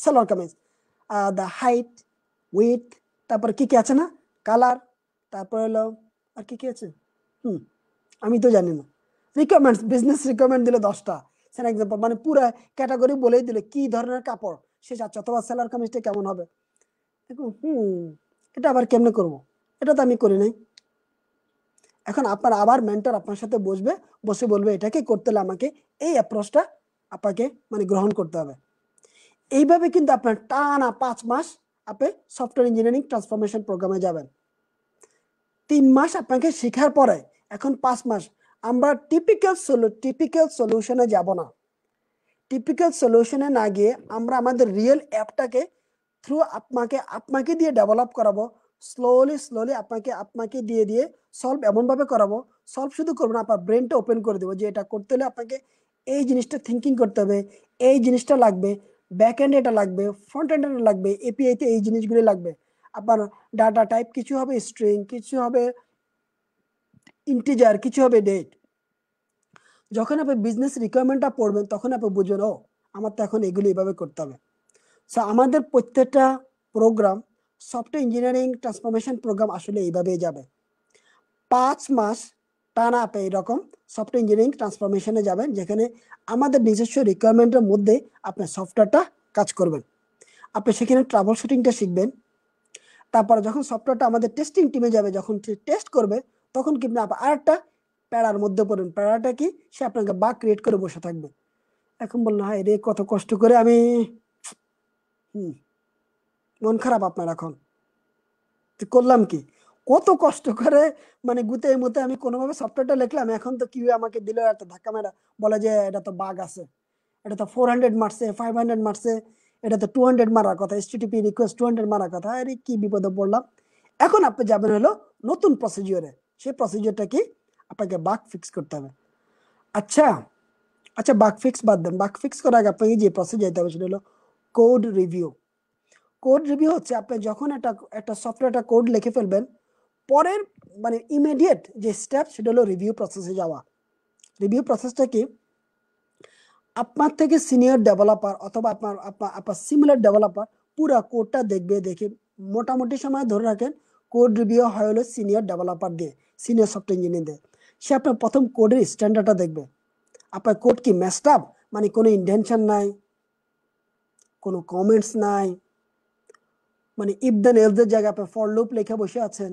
salwar kameez, the height, with, তারপর কি কি আছে না, কালার, তারপর হলো আর কি কি আছে, আমি তো জানি না। রিকোয়ারমেন্টস, বিজনেস রিকোয়ারমেন্ট দিলে 10টা, ফর এক্সাম্পল মানে পুরো ক্যাটাগরি বলেই দিলে কি ধরনের কাপড় সে চাচ্ছে, অথবা সালোয়ার কামিজটা কেমন হবে। দেখুন এটা আবার কেমনে করব, এটা তো আমি করি নাই। এখন আপনার আবার মেন্টর আপনার সাথে বসবে, বসে বলবে এটাকে করতে হলে আমাকে এই অ্যাপ্রোচটা আপনাকে মানে গ্রহণ করতে হবে। এইভাবে কিন্তু আপনার টানা 5 মাস আপনি সফটওয়্যার ইঞ্জিনিয়ারিং ট্রান্সফরমেশন প্রোগ্রামে যাবেন। 3 মাস আপনাকে শেখার পরে এখন 5 মাস আমরা টিপিক্যাল সলিউশনে যাব না। টিপিক্যাল সলিউশনে না গিয়ে আমরা আমাদের রিয়েল অ্যাপটাকে থ্রু আপনাকে দিয়ে ডেভেলপ করাবো। স্লোলি আপনাকে দিয়ে দিয়ে সলভ এমনভাবে করাবো, সলভ শুধু করবো না, আপনার ব্রেনটা ওপেন করে দেবো যে এটা করতে হলে আপনাকে এই জিনিসটা থিঙ্কিং করতে হবে, এই জিনিসটা লাগবে, ব্যাক এন্ড এটা লাগবে, ফ্রন্ট এন্ড এটা লাগবে, এপিআইতে এই জিনিসগুলো লাগবে। আপনার ডাটা টাইপ কিছু হবে স্ট্রিং, কিছু হবে ইন্টিজার, কিছু হবে ডেট। যখন আপনি বিজনেস রিকোয়ারমেন্টটা পড়বেন তখন আপনি বুঝবেন ও আমার তো এখন এগুলো এইভাবে করতে হবে। সো আমাদের প্রত্যেকটা program, software engineering transformation program আসলে এইভাবেই যাবে। 5 মাস টানা আপনি এরকম সফটওয়্যার ইঞ্জিনিয়ারিং ট্রান্সফরমেশনে যাবেন, যেখানে আমাদের নিজস্ব রিকোয়ারমেন্টের মধ্যে আপনার সফটওয়্যারটা কাজ করবেন। আপনি সেখানে ট্রাবল শুটিংটা শিখবেন। তারপরে যখন সফটওয়্যারটা আমাদের টেস্টিং টিমে যাবে, যখন টেস্ট করবে তখন কি আপনি আরেকটা প্যারার মধ্যে পড়বেন। প্যারাটা কি? সে আপনাকে বাগ ক্রিয়েট করে বসে থাকবে। এখন বললো হ্যাঁ রে, কত কষ্ট করে আমি মন খারাপ আপনার এখন, করলাম কি, কত কষ্ট করে মানে গুতে মুতে আমি কোনোভাবে সফটওয়্যারটা লিখলাম, এখন তো কিউ আমাকে দিল একটা ধাক্কা মেরা, বলে যে এটা তো বাগ আছে, এটা তো 400 মারছে, 500 মারছে, এটা তো 200 মারার কথা, HTTP রিকোয়েস্ট 200 মারার কথা। আরে কি বিপদে পড়লাম। এখন আপনি যাবেন হলো নতুন প্রসিজিওরে। সেই প্রসিজিওরটা কি? আপনাকে বাগ ফিক্স করতে হবে। আচ্ছা আচ্ছা, বাগ ফিক্স বাদ দেন, বাগ ফিক্স করার আগে আপনাকে যে প্রসিজার যেতে হবে সেটা হলো কোড রিভিউ। কোড রিভিউ হচ্ছে আপনি যখন একটা সফটওয়্যারটা কোড লিখে ফেলবেন, পরের মানে ইমিডিয়েট যে স্টেপ সেটা হলো রিভিউ প্রসেসে যাওয়া। রিভিউ প্রসেসটা কি? আপনার থেকে সিনিয়র ডেভেলপার অথবা আপনার সিমিলার ডেভেলপার পুরো কোডটা দেখবে, দেখে মোটামুটি সময় ধরে রাখেন কোড রিভিউ হয় হলো সিনিয়র ডেভেলপার দিয়ে, সিনিয়র সফটওয়্যার ইঞ্জিনিয়ার দিয়ে। সে আপনার প্রথম কোডের স্ট্যান্ডার্ডটা দেখবে, আপনার কোড কি মেসড আপ, মানে কোনো ইনটেনশন নাই, কোনো কমেন্টস নাই, মানে ইফ দেন এলস এর জায়গায় আপনি ফর লুপ লিখে বসে আছেন,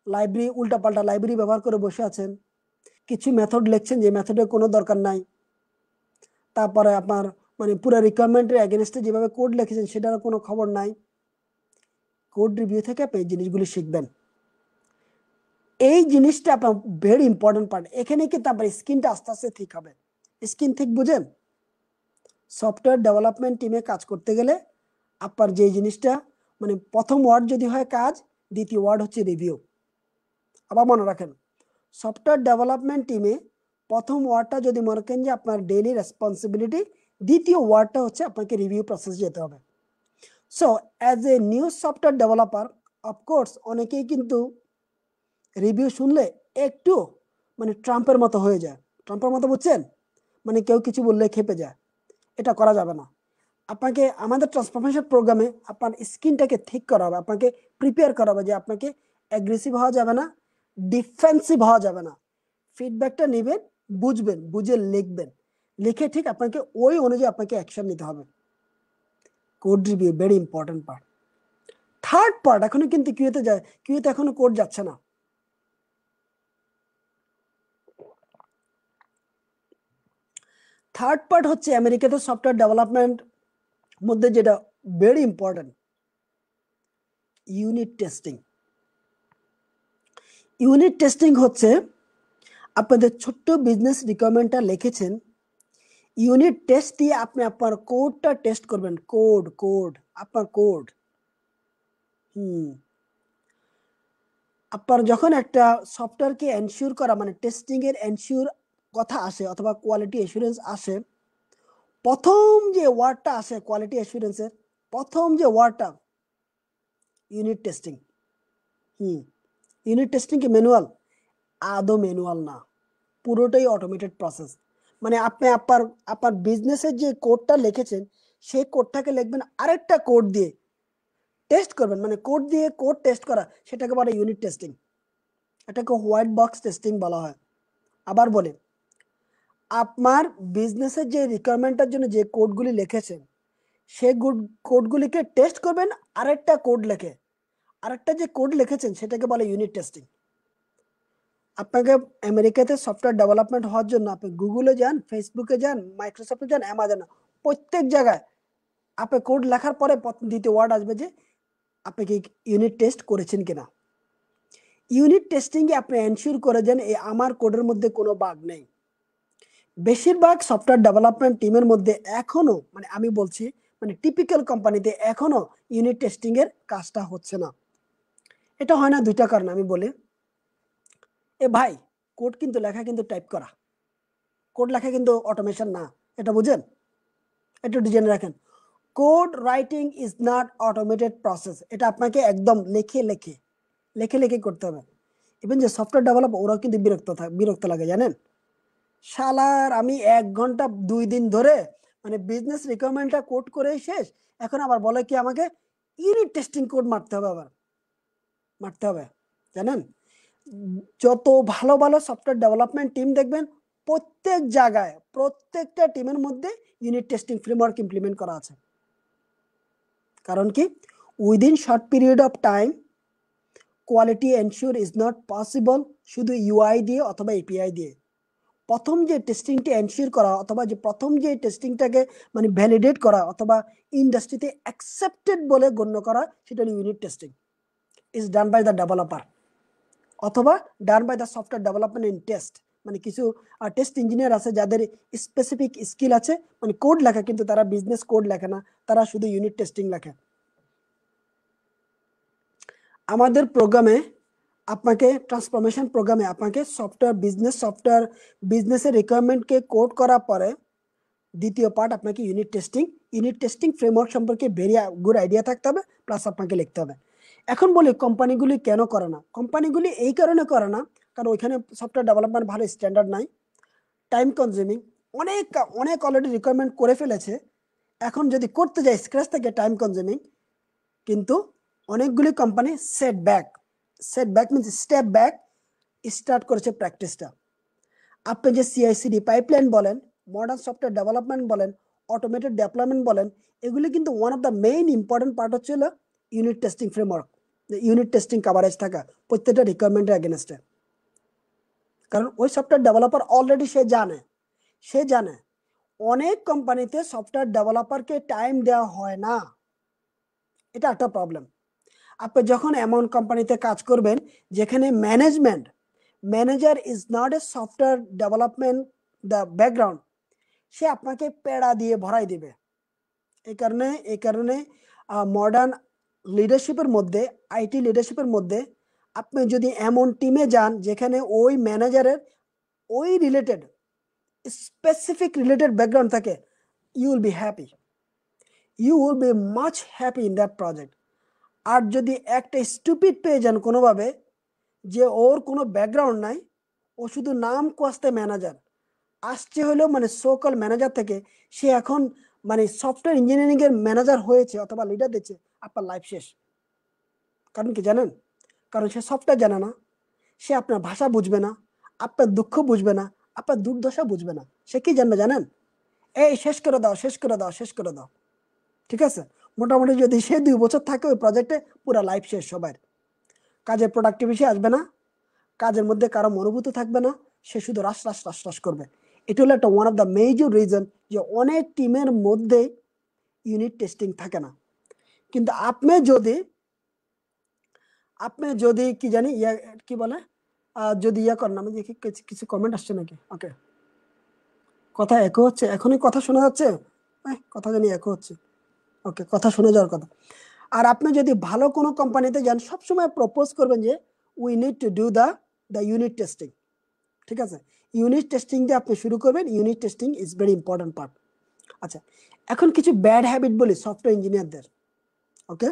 লাইব্রেরি উল্টাপাল্টা লাইব্রেরি ব্যবহার করে বসে আছেন, কিছু মেথড লিখছেন যে মেথডের কোনো দরকার নাই। তারপরে আপনার মানে পুরো রিকোয়ারমেন্টের এগেনস্টে যেভাবে কোড লিখেছেন সেটার কোনো খবর নাই। কোড রিভিউ থেকে আপনি এই জিনিসগুলি শিখবেন। এই জিনিসটা আপনার ভেরি ইম্পর্টেন্ট পার্ট। এখানে কিন্তু আপনার স্কিনটা আস্তে আস্তে ঠিক হবে। স্কিন ঠিক বুঝেন? সফটওয়্যার ডেভেলপমেন্ট টিমে কাজ করতে গেলে আপনার যে জিনিসটা মানে প্রথম ওয়ার্ড যদি হয় কাজ, দ্বিতীয় ওয়ার্ড হচ্ছে রিভিউ। আবার মনে রাখেন, সফটওয়্যার ডেভেলপমেন্ট টিমে প্রথম ওয়ার্ডটা যদি মনে করেন যে আপনার ডেইলি রেসপন্সিবিলিটি, দ্বিতীয় ওয়ার্ডটা হচ্ছে আপনাকে রিভিউ প্রসেস যেতে হবে। So as a new software developer, of course অনেকেই কিন্তু রিভিউ শুনলে একটু মানে ট্রাম্পের মতো হয়ে যায়। ট্রাম্পের মতো বুঝছেন, মানে কেউ কিছু বললে খেপে যায়। এটা করা যাবে না। আপনাকে আমাদের ট্রান্সফরমেশন প্রোগ্রামে আপনার স্কিনটাকে ঠিক করা হবে, আপনাকে প্রিপেয়ার করা হবে যে আপনাকে অ্যাগ্রেসিভ হওয়া যাবে না, ডিফেন্সিভ হওয়া যাবে না। ফিডব্যাকটা নেবেন, বুঝবেন, বুঝে লিখবেন, লিখে ঠিক আপনাকে ওই অনুযায়ী আপনাকে অ্যাকশন নিতে হবে। Code review very important part. Third part এখনো কিন্তু কিউতে যায়, কিউতে এখনো কোড যাচ্ছে না। থার্ড পার্ট হচ্ছে আমেরিকাতে সফটওয়্যার ডেভেলপমেন্ট মধ্যে যেটা very important, unit testing. Unit testing হচ্ছে আপনাদের ছোট্ট বিজনেস রিকোয়ারমেন্টটা লিখেছেন, ইউনিট টেস্ট দিয়ে আপনি আপনার কোডটা টেস্ট করবেন। কোড আপনার কোড। আপনার যখন একটা সফটওয়্যারকে এনশিওর করা মানে টেস্টিং এর এনশিওর কথা আসে অথবা কোয়ালিটি অ্যাসুরেন্স আসে, প্রথম যে ওয়ার্ডটা আসে কোয়ালিটি অ্যাসুরেন্সের, প্রথম যে ওয়ার্ডটা ইউনিট টেস্টিং। ইউনিট টেস্টিং কি ম্যানুয়াল? আদৌ ম্যানুয়াল না, পুরোটাই অটোমেটেড প্রসেস। মানে আপনি আপনার বিজনেসের যে কোডটা লিখেছেন সেই কোডটাকে লিখবেন আরেকটা কোড দিয়ে টেস্ট করবেন, মানে কোড দিয়ে কোড টেস্ট করা, সেটাকে বলে ইউনিট টেস্টিং। এটাকে হোয়াইট বক্স টেস্টিং বলা হয়। আবার বলি, আপনার বিজনেসের যে রিকোয়ারমেন্টের জন্য যে কোডগুলি লিখেছেন সেই কোডগুলিকে টেস্ট করবেন আরেকটা কোড লিখে। আরেকটা যে কোড লিখেছেন সেটাকে বলে ইউনিট টেস্টিং। আপনাকে আমেরিকাতে সফটওয়্যার ডেভেলপমেন্ট হওয়ার জন্য আপনি গুগলে যান, ফেসবুকে যান, মাইক্রোসফটে যান, অ্যামাজনে, প্রত্যেক জায়গায় আপনি কোড লেখার পরে দ্বিতীয় ওয়ার্ড আসবে যে আপনি কি ইউনিট টেস্ট করেছেন কিনা। ইউনিট টেস্টিংয়ে আপনি এনশিওর করে যান আমার কোডের মধ্যে কোনো বাগ নেই। বেশিরভাগ সফটওয়্যার ডেভেলপমেন্ট টিমের মধ্যে এখনো, মানে আমি বলছি মানে টিপিক্যাল কোম্পানিতে এখনো ইউনিট টেস্টিং এর কাজটা হচ্ছে না। এটা হয় না দুইটা কারণ আমি বলি। ভাই, কোড কিন্তু লেখা কিন্তু টাইপ করা, কোড লেখা কিন্তু অটোমেশন না, এটা বুঝেন, একটু ডিজাইন রাখেন। Code writing is not automated process. এটা আপনাকে একদম লিখে করতে হবে। ইভেন যে সফটওয়্যার ডেভেলপ ওরাও কিন্তু বিরক্ত লাগে, জানেন। শালার আমি 1 ঘন্টা 2 দিন ধরে মানে বিজনেস রিকোয়ারমেন্টটা কোড করে শেষ, এখন আবার বলে কি আমাকে ইউনিট টেস্টিং কোড মারতে হবে। জানেন, যত ভালো ভালো সফটওয়্যার ডেভেলপমেন্ট টিম দেখবেন প্রত্যেক জায়গায় প্রত্যেকটা টিমের মধ্যে ইউনিট টেস্টিং ফ্রেমওয়ার্ক ইমপ্লিমেন্ট করা আছে। কারণ কি, within short period of time quality ensure is not possible শুধু ইউআই দিয়ে অথবা এপিআই দিয়ে। প্রথম যে টেস্টিংটি এনশিওর করা অথবা যে প্রথম যে টেস্টিংটাকে মানে ভ্যালিডেট করা অথবা ইন্ডাস্ট্রিতে অ্যাকসেপ্টেড বলে গণ্য করা, সেটা হলো unit testing. Is done by the developer অথবা done by the software development in test. মানে কিছু টেস্ট ইঞ্জিনিয়ার আছে যাদের স্পেসিফিক স্কিল আছে, মানে কোড লেখা, কিন্তু তারা বিজনেস কোড লেখে না, তারা শুধু ইউনিট টেস্টিং লেখে। আমাদের প্রোগ্রামে আপনাকে ট্রান্সফরমেশন প্রোগ্রামে আপনাকে সফটওয়্যার বিজনেসের রিকোয়ারমেন্টকে কোড করার পরে দ্বিতীয় পার্ট আপনাকে ইউনিট টেস্টিং ফ্রেমওয়ার্ক সম্পর্কে ভেরি গুড আইডিয়া থাকতে হবে, প্লাস আপনাকে লিখতে হবে। এখন বলি কোম্পানিগুলি কেন করে না। কোম্পানিগুলি এই কারণে করে না কারণ ওইখানে সফটওয়্যার ডেভেলপমেন্ট ভালো স্ট্যান্ডার্ড নাই, টাইম কনজিউমিং, অনেক অলরেডি রিকোয়ারমেন্ট করে ফেলেছে। এখন যদি করতে যায় স্ক্র্যাচ থেকে টাইম কনজিউমিং। কিন্তু অনেকগুলি company setback means step back start করেছে প্র্যাকটিসটা। আপনি যে CI/CD পাইপলাইন বলেন, মডার্ন সফটওয়্যার ডেভেলপমেন্ট বলেন, অটোমেটেড ডেভেলপমেন্ট বলেন, এগুলি কিন্তু one of the main important part হচ্ছে unit testing framework, unit testing coverage থাকা প্রত্যেকটা রিকোয়ারমেন্টের এগেনস্টে। কারণ ওই সফটওয়্যার ডেভেলপার অলরেডি সে জানে অনেক কোম্পানিতে সফটওয়্যার ডেভেলপারকে টাইম দেওয়া হয় না, এটা একটা প্রবলেম। আপনি যখন এমন কোম্পানিতে কাজ করবেন যেখানে manager is not a software development the background, সে আপনাকে পেড়া দিয়ে ভরাই দিবে। এই কারণে মডার্ন লিডারশিপের মধ্যে, আইটি লিডারশিপের মধ্যে আপনি যদি এমন টিমে যান যেখানে ওই ম্যানেজারের ওই স্পেসিফিক রিলেটেড ব্যাকগ্রাউন্ড থাকে, you will be much happy in that project. আর যদি একটা স্টুপিড পেয়ে যান কোনোভাবে, যে ওর কোনো ব্যাকগ্রাউন্ড নাই, ও শুধু নাম কস্তে ম্যানেজার আসছে হলো মানে সোকল ম্যানেজার থেকে, সে এখন মানে সফটওয়্যার ইঞ্জিনিয়ারিং এর ম্যানেজার হয়েছে অথবা লিডার দিচ্ছে, আপনার লাইফ শেষ। কারণ কি জানেন? কারণ সে সফটওয়্যার জানে না, সে আপনার ভাষা বুঝবে না, আপনার দুঃখ বুঝবে না, আপনার দুর্দশা বুঝবে না। সে কি জানবে জানেন? এই শেষ করে দাও। ঠিক আছে, মোটামুটি যদি সে 2 বছর থাকে ওই প্রজেক্টে, পুরো লাইফ শেষ সবার। কাজের প্রোডাক্টিভিটি আসবে না, কাজের মধ্যে কারো মনোভূতি থাকবে না, সে শুধু রাশ রাশ রাশ রাশ করবে। এটা হলো একটা one of the major reason যে অনেক টিমের মধ্যে ইউনিট টেস্টিং থাকে না। কিন্তু আপনি যদি কি জানি ইয়া কি বলে যদি ইয়া করেন, আমি দেখি কিছু কমেন্ট আসছে নাকি। ওকে, কথা একো হচ্ছে, এখনই কথা শোনা যাচ্ছে, কথা জানি একো হচ্ছে। ওকে, কথা শুনে যাওয়ার কথা। আর আপনি যদি ভালো কোনো কোম্পানিতে যান, সবসময় প্রপোজ করবেন যে we need to do the unit testing. ঠিক আছে, ইউনিট টেস্টিং দিয়ে আপনি শুরু করবেন। Unit testing is very important part. আচ্ছা, এখন কিছু ব্যাড হ্যাবিট বলি সফটওয়্যার ইঞ্জিনিয়ারদের। ওকে,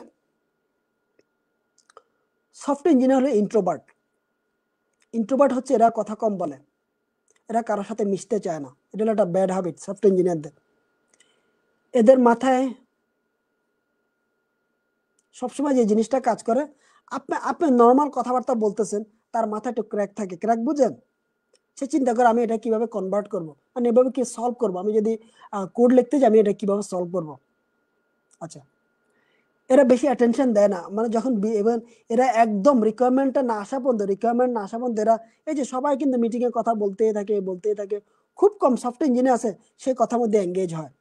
সফটওয়্যার ইঞ্জিনিয়ার হলো ইন্ট্রোভার্ট। ইন্ট্রোভার্ট হচ্ছে এরা কথা কম বলে, এরা কারোর সাথে মিশতে চায় না। এটা হলো একটা ব্যাড হ্যাবিট সফটওয়্যার ইঞ্জিনিয়ারদের। এদের মাথায় সবসময় যে জিনিসটা কাজ করে, আপনি নর্মাল কথাবার্তা বলতেছেন, তার মাথায় একটু ক্র্যাক থাকে। ক্র্যাক বুঝেন? সে চিন্তা করে আমি এটা কিভাবে কনভার্ট করব, মানে এভাবে কি সলভ করব, আমি যদি কোড লিখতে যাই আমি এটা কিভাবে সলভ করব। আচ্ছা, এরা বেশি অ্যাটেনশন দেয় না, মানে যখন এরা একদম রিকোয়ারমেন্ট না আসা পর্যন্ত এরা, এই যে সবাই কিন্তু মিটিং এ কথা বলতেই থাকে, খুব কম সফটওয়্যার ইঞ্জিনিয়ার আছে সে কথার মধ্যে এঙ্গেজ হয়।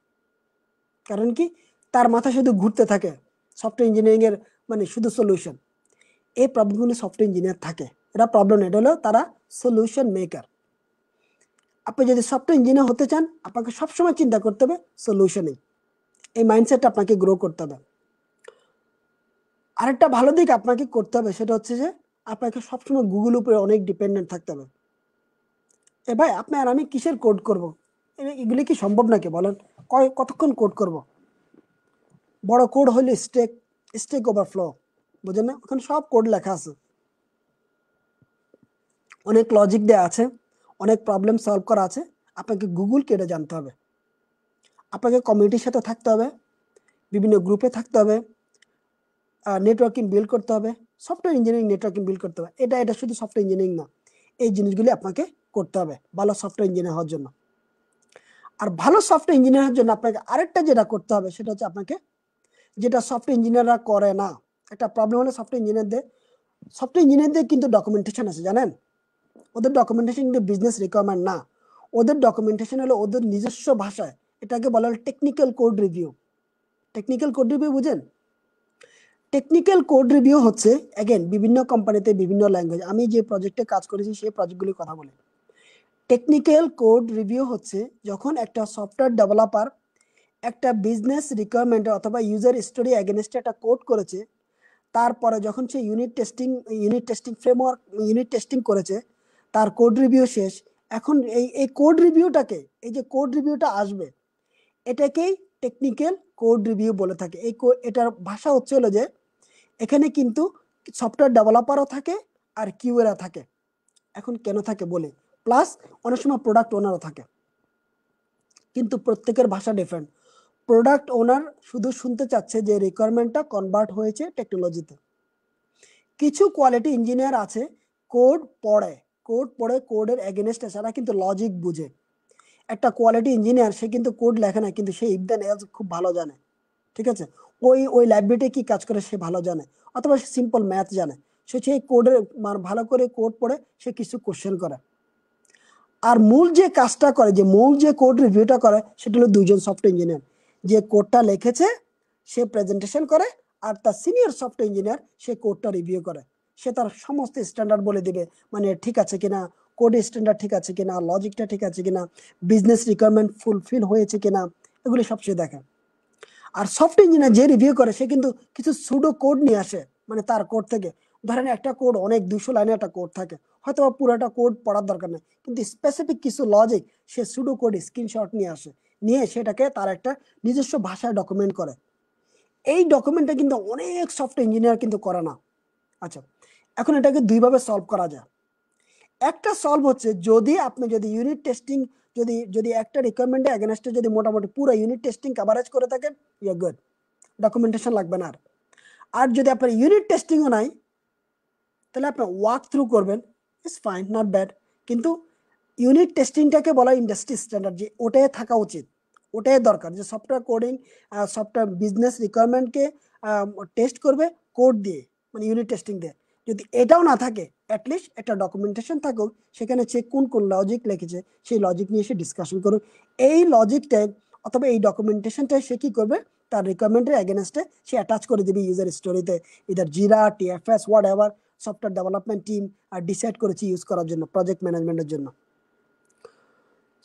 কারণ কি, তার মাথা শুধু ঘুরতে থাকে সফটওয়্যার ইঞ্জিনিয়ারিং এর, মানে শুধু সলিউশন। এই প্রবলেমগুলি সফটওয়্যার ইঞ্জিনিয়ার থাকে, এরা প্রবলেম এটা হলো তারা সলিউশন মেকার। আপনি যদি সফটওয়্যার ইঞ্জিনিয়ার হতে চান, আপনাকে সবসময় চিন্তা করতে হবে সলিউশনে। এই মাইন্ডসেটটা আপনাকে গ্রো করতে হবে। আরেকটা ভালো দিক আপনাকে করতে হবে, সেটা হচ্ছে যে আপনাকে সবসময় গুগল উপরে অনেক ডিপেন্ডেন্ট থাকতে হবে। ভাই আপনি আর আমি কিসের কোড করব, এগুলি কি সম্ভব নাকি বলেন? কতক্ষণ কোড করব? বড় কোড হইলে স্টেক ওভারফ্লো, বুঝেন না? ওখানে সব কোড লেখা আছে, অনেক লজিক দেওয়া আছে, অনেক প্রবলেম সলভ করা আছে। আপনাকে গুগল কেটে জানতে হবে, আপনাকে কমিউনিটির সাথে থাকতে হবে, বিভিন্ন গ্রুপে থাকতে হবে, নেটওয়ার্কিং বিল্ড করতে হবে। সফটওয়্যার ইঞ্জিনিয়ারিং নেটওয়ার্কিং বিল্ড করতে হবে। এটা শুধু সফটওয়্যার ইঞ্জিনিয়ারিং না, এই জিনিসগুলি আপনাকে করতে হবে ভালো সফটওয়্যার ইঞ্জিনিয়ার হওয়ার জন্য। আর ভালো সফটওয়্যার ইঞ্জিনিয়ার হওয়ার জন্য আপনাকে আরেকটা যেটা করতে হবে, সেটা হচ্ছে আপনাকে, যেটা সফটওয়্যার ইঞ্জিনিয়াররা করে না, একটা প্রবলেম হলো সফটওয়্যার ইঞ্জিনিয়ারদের কিন্তু ডকুমেন্টেশন আছে, জানেন? ওদের ডকুমেন্টেশন কিন্তু বিজনেস রিকোয়ারমেন্ট না, ওদের ডকুমেন্টেশন হলো ওদের নিজস্ব ভাষায়। এটাকে বলা হলো technical code review. Technical code review বুঝেন? টেকনিক্যাল কোড রিভিউ হচ্ছে অ্যাগেন বিভিন্ন কোম্পানিতে বিভিন্ন ল্যাঙ্গুয়েজ। আমি যে প্রজেক্টে কাজ করেছি সেই প্রজেক্টগুলির কথা বলি। টেকনিক্যাল কোড রিভিউ হচ্ছে যখন একটা সফটওয়্যার ডেভেলপার একটা বিজনেস রিকোয়ারমেন্ট অথবা ইউজার স্টোরি এগেনস্টে একটা কোড করেছে, তারপরে যখন সে unit testing framework unit testing করেছে, তার কোড রিভিউ শেষ। এখন এই কোড রিভিউটাকে, এই যে কোড রিভিউটা আসবে, এটাকেই টেকনিক্যাল কোড রিভিউ বলে থাকে। এটার ভাষা হচ্ছে হলো যে এখানে কিন্তু সফটওয়্যার ডেভেলপারও থাকে আর কিউএরা থাকে। এখন কেন থাকে বলে, প্লাস অনেক সময় প্রোডাক্ট ওনারও থাকে, কিন্তু প্রত্যেকের ভাষা ডিফারেন্ট। প্রোডাক্ট ওনার শুধু শুনতে চাচ্ছে যে রিকোয়ারমেন্টটা কনভার্ট হয়েছে টেকনোলজিতে। কিছু কোয়ালিটি ইঞ্জিনিয়ার আছে কোড পড়ে, কোডের এগেনস্টে সারা কিন্তু লজিক বুঝে। একটা কোয়ালিটি ইঞ্জিনিয়ার সে কিন্তু কোড লেখে না, কিন্তু সে ইফ দেন এলস খুব ভালো জানে। ঠিক আছে, ওই লাইব্রেরিতে কি কাজ করে সে ভালো জানে, অথবা সে সিম্পল ম্যাথ জানে। সে সেই কোডের মানে ভালো করে কোড পড়ে সে কিছু কোশ্চেন করে। আর মূল যে কাজটা করে, যে মূল যে কোড রিভিউটা করে, সেটা হলো দুইজন সফটওয়্যার ইঞ্জিনিয়ার। যে কোডটা লিখেছে সে প্রেজেন্টেশন করে, আর তার সিনিয়র সফটওয়্যার ইঞ্জিনিয়ার সে কোডটা রিভিউ করে। সে তার সমস্ত স্ট্যান্ডার্ড বলে দিবে, মানে ঠিক আছে কিনা, কোড স্ট্যান্ডার্ড ঠিক আছে কিনা, লজিকটা ঠিক আছে কিনা, বিজনেস রিকোয়ারমেন্ট ফুলফিল হয়েছে কিনা, এগুলি সব সে দেখে। আর সফটওয়্যার ইঞ্জিনিয়ার যে রিভিউ করে সে কিন্তু কিছু সুডো কোড নিয়ে আসে, মানে তার কোড থেকে। ধরেন একটা কোড অনেক 200 লাইনের একটা কোড থাকে, হয়তো পুরোটা কোড পড়ার দরকার নেই, কিন্তু স্পেসিফিক কিছু লজিক সে সুডো কোড স্ক্রিনশট নিয়ে আসে, নিয়ে সেটাকে তার একটা নিজস্ব ভাষায় ডকুমেন্ট করে। এই ডকুমেন্টটা কিন্তু অনেক সফটওয়্যার ইঞ্জিনিয়ার কিন্তু করে না। আচ্ছা, এখন এটাকে দুইভাবে সলভ করা যায়। একটা সলভ হচ্ছে যদি ইউনিট টেস্টিং, যদি একটা রিকোয়ারমেন্টে এগেনস্টে যদি মোটামুটি পুরো ইউনিট টেস্টিং কভারেজ করে থাকেন, ইউ আর গুড, ডকুমেন্টেশন লাগবে না। আর যদি আপনার ইউনিট টেস্টিংও নাই, তাহলে আপনি ওয়াক থ্রু করবেন, ইটস ফাইন, নট ব্যাড। কিন্তু ইউনিট টেস্টিংটাকে বলা ইন্ডাস্ট্রি স্ট্যান্ডার্ড, যে ওটাই থাকা উচিত, ওটাই দরকার, যে সফটওয়্যার কোডিং, সফটওয়্যার বিজনেস রিকোয়ারমেন্টকে টেস্ট করবে কোড দিয়ে, মানে ইউনিট টেস্টিং দিয়ে। যদি এটাও না থাকে, অ্যাটলিস্ট একটা ডকুমেন্টেশন থাকুক, সেখানে সে কোন কোন লজিক লিখেছে সেই লজিক নিয়ে সে ডিসকাশন করুক। এই লজিকটাই অথবা এই ডকুমেন্টেশনটাই সে কি করবে, তার রিকোয়ারমেন্টের এগেনস্টে সে অ্যাটাচ করে দেবে ইউজার স্টোরিতে, ইদার জিরা, TFS, what ever software development team decide করেছে ইউজ করার জন্য, প্রজেক্ট ম্যানেজমেন্টের জন্য।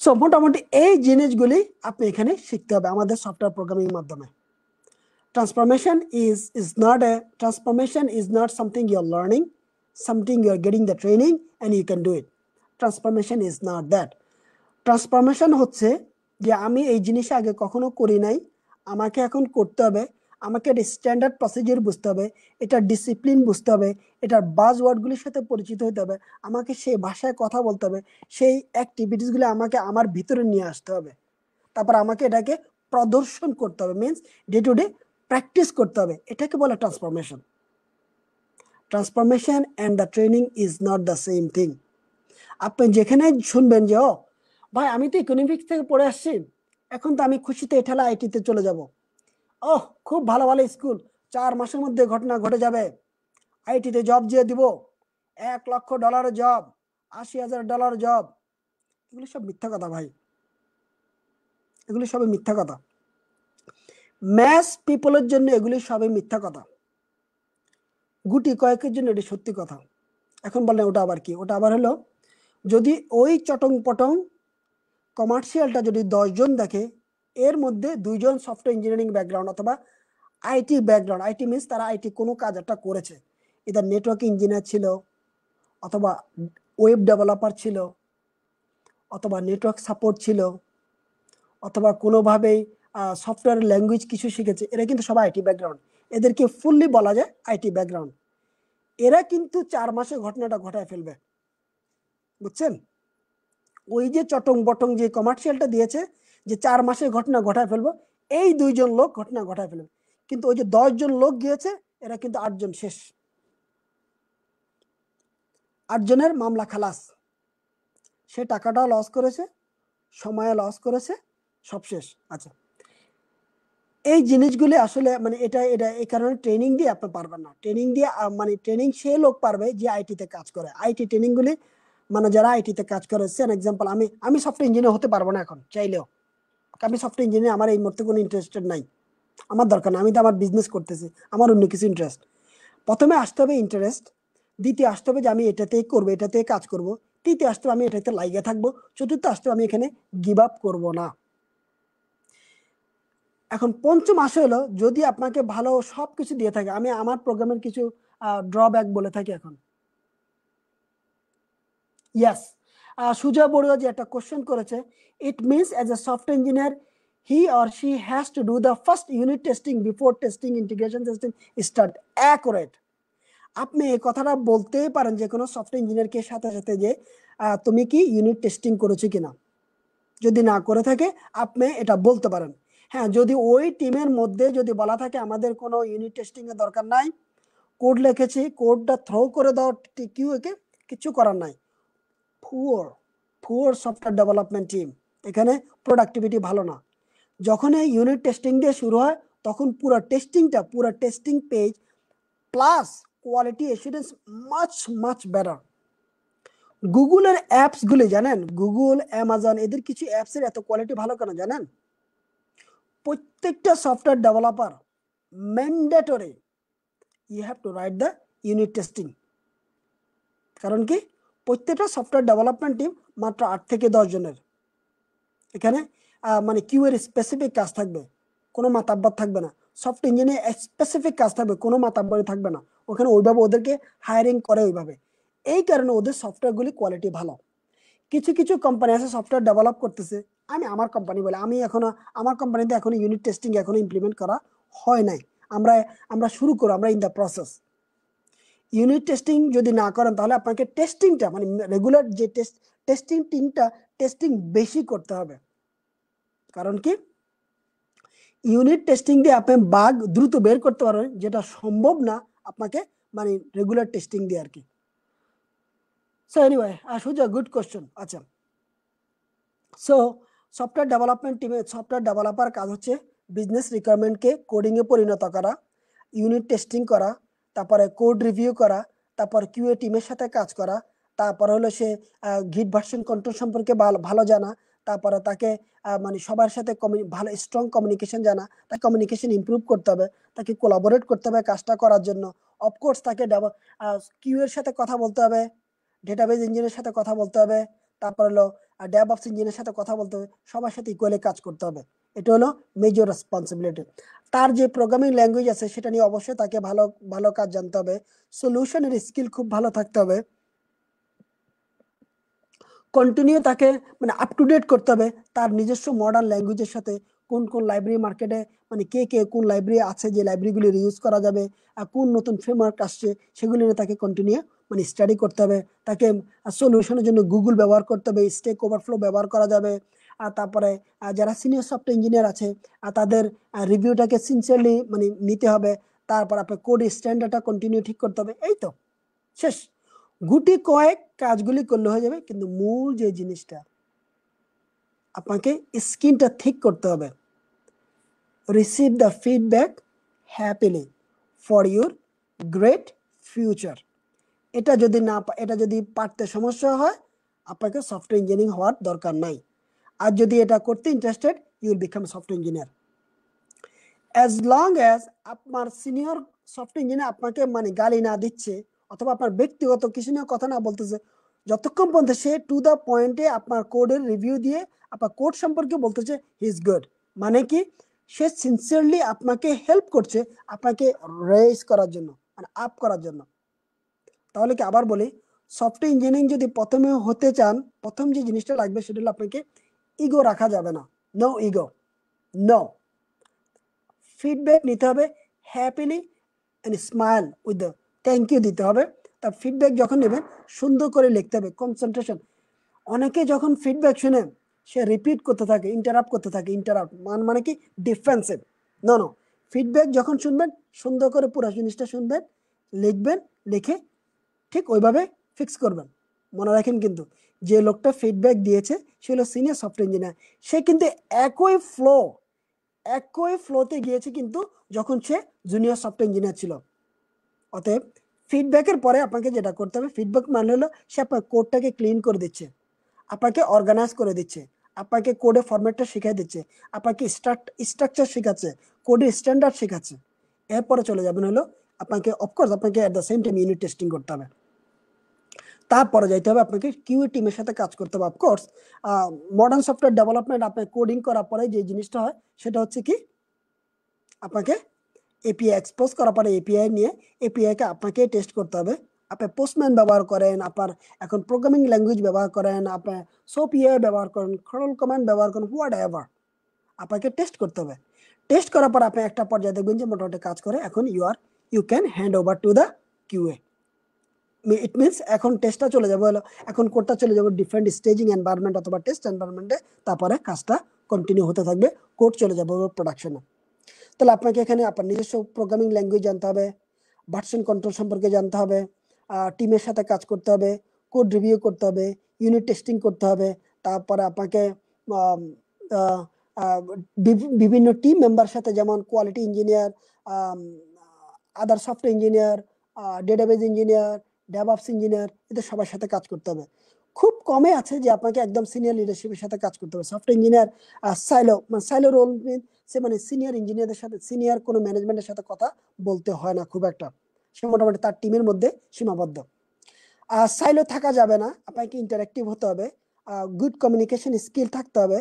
সো মোটামুটি এই জিনিসগুলি আপনি এখানে শিখতে হবে আমাদের সফটওয়্যার প্রোগ্রামিং মাধ্যমে। Transformation is not something you're learning, something you're getting the training and you can do it. Transformation is not that. Transformation হচ্ছে যে আমি এই জিনিস আগে কখনো করি নাই, আমাকে এখন করতে হবে, আমাকে এটা স্ট্যান্ডার্ড প্রসিডিউর বুঝতে হবে, এটা ডিসিপ্লিন বুঝতে হবে, এটার বাজওয়ার্ডগুলির সাথে পরিচিত হতে হবে, আমাকে সেই ভাষায় কথা বলতে হবে, সেই অ্যাক্টিভিটিসগুলো আমাকে আমার ভিতরে নিয়ে আসতে হবে, তারপর আমাকে এটাকে প্রদর্শন করতে হবে, means day to day practice করতে হবে। এটাকে বলে transformation. Transformation and the training is not the same thing. আপনি যেখানে শুনবেন যে ও ভাই আমি তো ইকোনমিক্স থেকে পড়ে আসছি, এখন তো আমি খুশিতে ঠেলা আইটিতে চলে যাব, ওহ খুব ভালো ভালো স্কুল, 4 মাসের মধ্যে ঘটনা ঘটে যাবে, আইটিতে জব দিয়ে দিব, $1,00,000 জব, $80,000 জব। এগুলো সব মিথ্যা কথা ভাই, এগুলি সবই মিথ্যা কথা। ম্যাস পিপলের জন্য এগুলি সবই মিথ্যা কথা, গুটি কয়েকের জন্য এটি সত্যি কথা। এখন বলেন ওটা আবার কি? ওটা আবার হলো, যদি ওই চটং পটং কমার্শিয়ালটা যদি 10 জন দেখে, এর মধ্যে 2 জন সফটওয়্যার ইঞ্জিনিয়ারিং ব্যাকগ্রাউন্ড অথবা আইটি ব্যাকগ্রাউন্ড, আইটি মিনস তারা আইটি কোনো কাজ একটা করেছে, এটা নেটওয়ার্ক ইঞ্জিনিয়ার ছিল, অথবা ওয়েব ডেভেলপার ছিল, অথবা নেটওয়ার্ক সাপোর্ট ছিল, অথবা কোনোভাবেই সফটওয়্যার ল্যাঙ্গুয়েজ কিছু শিখেছে, এরা কিন্তু সবাই আইটি ব্যাকগ্রাউন্ড, এদেরকে ফুললি বলা যায় আইটি ব্যাকগ্রাউন্ড। এরা কিন্তু 4 মাসে ঘটনাটা ঘটায় ফেলবে, বুঝছেন? ওই যে চটং বটং যে কমার্শিয়ালটা দিয়েছে যে 4 মাসে ঘটনা ঘটায় ফেলবো, এই 2 জন লোক ঘটনা ঘটায় ফেলবে, কিন্তু ওই যে 10 জন লোক গিয়েছে, এরা কিন্তু 8 জন শেষ, 8 জনের মামলা খালাস, সে টাকাটাও লস করেছে, সময় লস করেছে, সব শেষ। আচ্ছা, এই জিনিসগুলি আসলে মানে এটা এটা এই কারণে ট্রেনিং দিয়ে আপনি পারবেন না। ট্রেনিং দিয়ে মানে ট্রেনিং সে লোক পারবে যে আইটিতে কাজ করে। আইটি ট্রেনিংগুলি মানে যারা আইটিতে কাজ করে, সেন এক্সাম্পল আমি সফটওয়্যার ইঞ্জিনিয়ার হতে পারবো না এখন চাইলেও, আমি সফটওয়্যার ইঞ্জিনিয়ার, আমার এই মুহূর্তে কোনো ইন্টারেস্টেড নাই, আমার দরকার না, আমি তো আমার বিজনেস করতেছি, আমার অন্য কিছু ইন্টারেস্ট। প্রথমে আসতে হবে ইন্টারেস্ট, দ্বিতীয় আসতে হবে যে আমি এটাতেই করবো, এটাতেই কাজ করব, তৃতীয় আসতে হবে আমি এটাতে লাগিয়ে থাকবো, চতুর্থ আসতে হবে আমি এখানে গিভ আপ করবো না। এখন পঞ্চম আসে হলো, যদি আপনাকে ভালো সবকিছু দিয়ে থাকে, আমি আমার প্রোগ্রামের কিছু ড্রব্যাক বলে থাকি এখন। ইয়েস, সুজয় বড়ুয়া যে একটা কোশ্চেন করেছে, it means as a software engineer he or she has to do the first unit testing before testing integration testing start accurate. আপনি এই কথাটা বলতেই পারেন যে কোনো সফটওয়্যার ইঞ্জিনিয়ারকে সাথে সাথে যে তুমি কি ইউনিট টেস্টিং করেছো কিনা, যদি না করে থাকে আপনি এটা বলতে পারেন। হ্যাঁ, যদি ওই টিমের মধ্যে যদি বলা থাকে আমাদের কোনো ইউনিট টেস্টিং এর দরকার নাই, কোড লিখেছি, কোডটা থ্রো করে দাও কিউএকে, কিছু করার নাই, পুয়ার সফটওয়্যার ডেভেলপমেন্ট টিম, এখানে প্রোডাক্টিভিটি ভালো না। যখন এই ইউনিট টেস্টিং দিয়ে শুরু হয়, তখন পুরো testing page plus quality assurance much better. গুগলের অ্যাপসগুলি জানেন, গুগল, অ্যামাজন, এদের কিছু অ্যাপসের এত কোয়ালিটি ভালো কেন জানেন? প্রত্যেকটা software developer mandatory you have to write the unit testing. কারণ কি, প্রত্যেকটা সফটওয়্যার ডেভেলপমেন্ট টিম মাত্র 8 থেকে 10 জনের, এখানে মানে কিউ এর স্পেসিফিক কাজ থাকবে, কোনো মাতাব্বর থাকবে না। সফটওয়্যার ইঞ্জিনিয়ার স্পেসিফিক কাজ থাকবে, কোনো মাতাব্বরই থাকবে না ওখানে, ওইভাবে ওদেরকে হায়ারিং করে ওইভাবে। এই কারণে ওদের সফটওয়্যারগুলি কোয়ালিটি ভালো। কিছু কিছু কোম্পানি আছে সফটওয়্যার ডেভেলপ করতেছে, আমি আমার কোম্পানি বলে, আমি এখনো আমার কোম্পানিতে এখনো ইউনিট টেস্টিং এখনো ইমপ্লিমেন্ট করা হয় নাই, আমরা শুরু করব, আমরা in the process. Unit testing যদি না করেন তাহলে আপনাকে টেস্টিংটা মানে রেগুলার যে টেস্টিং টিমটা টেস্টিং বেশি করতে হবে। কারণ কি, ইউনিট টেস্টিং দিয়ে আপনি বাগ দ্রুত বের করতে পারবেন, যেটা সম্ভব না আপনাকে মানে রেগুলার টেস্টিং দিয়ে আর কি। সো এনিওয়ে, সুজা গুড কোশ্চেন। আচ্ছা, সো সফটওয়্যার ডেভেলপমেন্ট টিমে সফটওয়্যার ডেভেলপার কাজ হচ্ছে বিজনেস রিকোয়ারমেন্টকে কোডিং এ পরিণত করা, ইউনিট টেস্টিং করা, তারপরে কোড রিভিউ করা, তারপর কিউএ টিমের সাথে কাজ করা, তারপর হলো সে গিট ভার্সন কন্ট্রোল সম্পর্কে ভালো জানা, তারপরে তাকে মানে সবার সাথে ভালো স্ট্রং কমিউনিকেশন জানা, তাকে কমিউনিকেশন ইমপ্রুভ করতে হবে, তাকে কোলাবোরেট করতে হবে কাজটা করার জন্য। অফকোর্স তাকে কিউ এর সাথে কথা বলতে হবে, ডেটাবেজ ইঞ্জিনের সাথে কথা বলতে হবে, তারপর হলো ডেভঅপস ইঞ্জিনের সাথে কথা বলতে হবে, সবার সাথে ইকুয়ালি কাজ করতে হবে। এটা হলো মেজর রেসপন্সিবিলিটি। তার যে প্রোগ্রামিং ল্যাঙ্গুয়েজ আছে সেটা নিয়ে অবশ্যই তাকে ভালো ভালো কাজ জানতে হবে, সলিউশনের স্কিল খুব ভালো থাকতে হবে, কন্টিনিউ তাকে মানে আপ টু ডেট করতে হবে তার নিজস্ব মডার্ন ল্যাঙ্গুয়েজের সাথে। কোন কোন লাইব্রেরি মার্কেটে মানে কে কে কোন লাইব্রেরি আছে যে লাইব্রেরিগুলি ইউজ করা যাবে, কোন নতুন ফ্রেমওয়ার্ক আসছে সেগুলি নিয়ে তাকে কন্টিনিউ মানে স্টাডি করতে হবে। তাকে সলিউশনের জন্য গুগল ব্যবহার করতে হবে, স্টেক ওভারফ্লো ব্যবহার করা যাবে। আর তারপরে যারা সিনিয়র সফটওয়্যার ইঞ্জিনিয়ার আছে তাদের রিভিউটাকে সিনসিয়ারলি মানে নিতে হবে। তারপর আপনার কোড স্ট্যান্ডার্ডটা কন্টিনিউ ঠিক করতে হবে। এই তো শেষ, গুটি কয়েক কাজগুলি করলে হয়ে যাবে। কিন্তু মূল যে জিনিসটা আপনাকে স্কিনটা ঠিক করতে হবে, receive the feedback happily for your great future. এটা যদি পারতে সমস্যা হয় আপনাকে সফটওয়্যার ইঞ্জিনিয়ারিং হওয়ার দরকার নাই। আর যদি এটা করতে interested you will become software engineer. As long as আপনার সিনিয়র সফটওয়্যার ইঞ্জিনিয়ার আপনাকে মানে গালি না দিচ্ছে অথবা আপনার ব্যক্তিগত কিছু নিয়ে কথা না বলতেছে, যতক্ষণ পর্যন্ত সে টু দ্য পয়েন্টে আপনার কোডের রিভিউ দিয়ে আপনার কোড সম্পর্কে বলতেছে হি ইজ গুড, মানে কি সে সিনসিয়ারলি আপনাকে হেল্প করছে, আপনাকে রেজ করার জন্য মানে আপ করার জন্য। তাহলে কি আবার বলি, সফটওয়্যার ইঞ্জিনিয়ারিং যদি প্রথমে হতে চান প্রথম যে জিনিসটা লাগবে সেটা হলো আপনাকে ইগো রাখা যাবে না, নো ইগো, নো। ফিডব্যাক নিতে হবে happily and smile with the thank you দিতে হবে। তার ফিডব্যাক যখন নেবেন সুন্দর করে লিখতে হবে, কনসেন্ট্রেশন। অনেকে যখন ফিডব্যাক শুনে সে রিপিট করতে থাকে, ইন্টারাপ্ট করতে থাকে, ইন্টারাপ্ট মানে কি ডিফেন্সিভ। নো নো, ফিডব্যাক যখন শুনবেন সুন্দর করে পুরো জিনিসটা শুনবেন, লিখবেন, লিখে ঠিক ওইভাবে ফিক্স করবেন। মনে রাখেন কিন্তু যে লোকটা ফিডব্যাক দিয়েছে সে হলো সিনিয়র সফটওয়্যার ইঞ্জিনিয়ার, সে কিন্তু একই ফ্লোতে গিয়েছে কিন্তু যখন সে জুনিয়র সফটওয়্যার ইঞ্জিনিয়ার ছিল। অতএব ফিডব্যাকের পরে আপনাকে যেটা করতে হবে, ফিডব্যাক মানে হলো সে আপনার কোডটাকে ক্লিন করে দিচ্ছে, আপনাকে অর্গানাইজ করে দিচ্ছে, আপনাকে কোডের ফরম্যাটটা শিখিয়ে দিচ্ছে, আপনাকে স্ট্রাকচার শেখাচ্ছে, কোডের স্ট্যান্ডার্ড শেখাচ্ছে। এরপরে চলে যাবেন হলো আপনাকে অফকোর্স আপনাকে at the same time unit testing করতে হবে। তারপরে যাইতে হবে আপনাকে কিউএ টিমের সাথে কাজ করতে হবে। অফকোর্স মডার্ন সফটওয়্যার ডেভেলপমেন্ট আপনার কোডিং করার পরে যে জিনিসটা হয় সেটা হচ্ছে কি আপনাকে এপিআই এক্সপোজ করার পরে এপিআই নিয়ে এপিআইকে আপনাকে টেস্ট করতে হবে। আপনি পোস্টম্যান ব্যবহার করেন, আপনার এখন প্রোগ্রামিং ল্যাঙ্গুয়েজ ব্যবহার করেন, আপনার সোপ ইআই ব্যবহার করেন, খরল কমান্ড ব্যবহার করেন, হোয়াট এভার, আপনাকে টেস্ট করতে হবে। টেস্ট করার পর আপনি একটা পর্যায়ে দেখবেন যে মোটামুটি কাজ করে, এখন you can hand over to the QA. It means এখন টেস্টটা চলে যাবে হলো, এখন কোডটা চলে যাবে ডিফারেন্ট স্টেজিং এনভায়রনমেন্ট অথবা টেস্ট এনভায়রনমেন্টে, তারপরে কাজটা কন্টিনিউ হতে থাকবে, কোড চলে যাবে প্রোডাকশনে। তাহলে আপনাকে এখানে আপনার নিজস্ব প্রোগ্রামিং ল্যাঙ্গুয়েজ জানতে হবে, ভার্সন কন্ট্রোল সম্পর্কে জানতে হবে, টিমের সাথে কাজ করতে হবে, কোড রিভিউ করতে হবে, ইউনিট টেস্টিং করতে হবে। তারপরে আপনাকে বিভিন্ন টিম মেম্বার সাথে যেমন কোয়ালিটি ইঞ্জিনিয়ার, আদার software engineer, database engineer, DevOps engineer, এদের সবার সাথে কাজ করতে হবে। খুব কমে আছে যে আপনাকে একদম সিনিয়র লিডারশিপের সাথে কাজ করতে হবে। সফটওয়্যার ইঞ্জিনিয়ার সাইলো রোল সে মানে সিনিয়র ইঞ্জিনিয়ারদের সাথে, সিনিয়র কোনো ম্যানেজমেন্টের সাথে কথা বলতে হয় না খুব একটা, সে মোটামুটি তার টিমের মধ্যে সীমাবদ্ধ। সাইলো থাকা যাবে না, আপনাকে ইন্টারেক্টিভ হতে হবে, গুড কমিউনিকেশন স্কিল থাকতে হবে,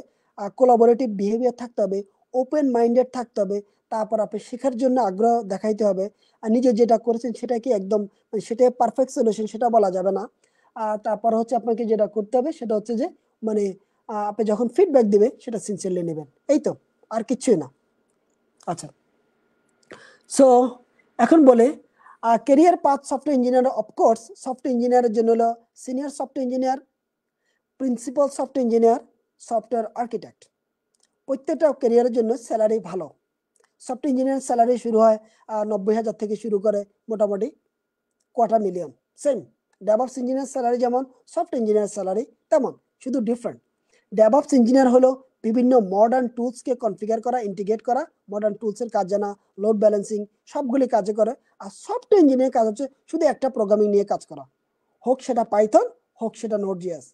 কোলাবোরেটিভ বিহেভিয়ার থাকতে হবে, ওপেন মাইন্ডেড থাকতে হবে। তারপর আপনি শেখার জন্য আগ্রহ দেখাইতে হবে, আর নিজে যেটা করেছেন সেটা কি একদম সেটা পারফেক্ট সলিউশন সেটা বলা যাবে না। তারপর হচ্ছে আপনাকে যেটা করতে হবে সেটা হচ্ছে যে মানে আপনি যখন ফিডব্যাক দিবে সেটা সিনসিয়ারলি নেবেন, এই তো, আর কিছুই না। আচ্ছা, সো এখন বলে career path software engineer. Of course software ইঞ্জিনিয়ারের জন্য হলো senior software engineer, principal software engineer, software architect. প্রত্যেকটা ক্যারিয়ারের জন্য স্যালারি ভালো। সফটওয়্যার ইঞ্জিনিয়ার স্যালারি শুরু হয় 90,000 থেকে শুরু করে মোটামুটি $250,000। সেম ডেভঅপস ইঞ্জিনিয়ার স্যালারি যেমন সফটওয়্যার ইঞ্জিনিয়ার স্যালারি তেমন, শুধু ডিফারেন্ট। ডেভঅপস ইঞ্জিনিয়ার হলো বিভিন্ন মডার্ন টুলসকে কনফিগার করা, ইন্টিগ্রেট করা, মডার্ন টুলসের কাজ জানা, লোড ব্যালেন্সিং, সবগুলি কাজে করে। আর সফটওয়্যার ইঞ্জিনিয়ার কাজ হচ্ছে শুধু একটা প্রোগ্রামিং নিয়ে কাজ করা, হোক সেটা পাইথন, হোক সেটা নোড.js,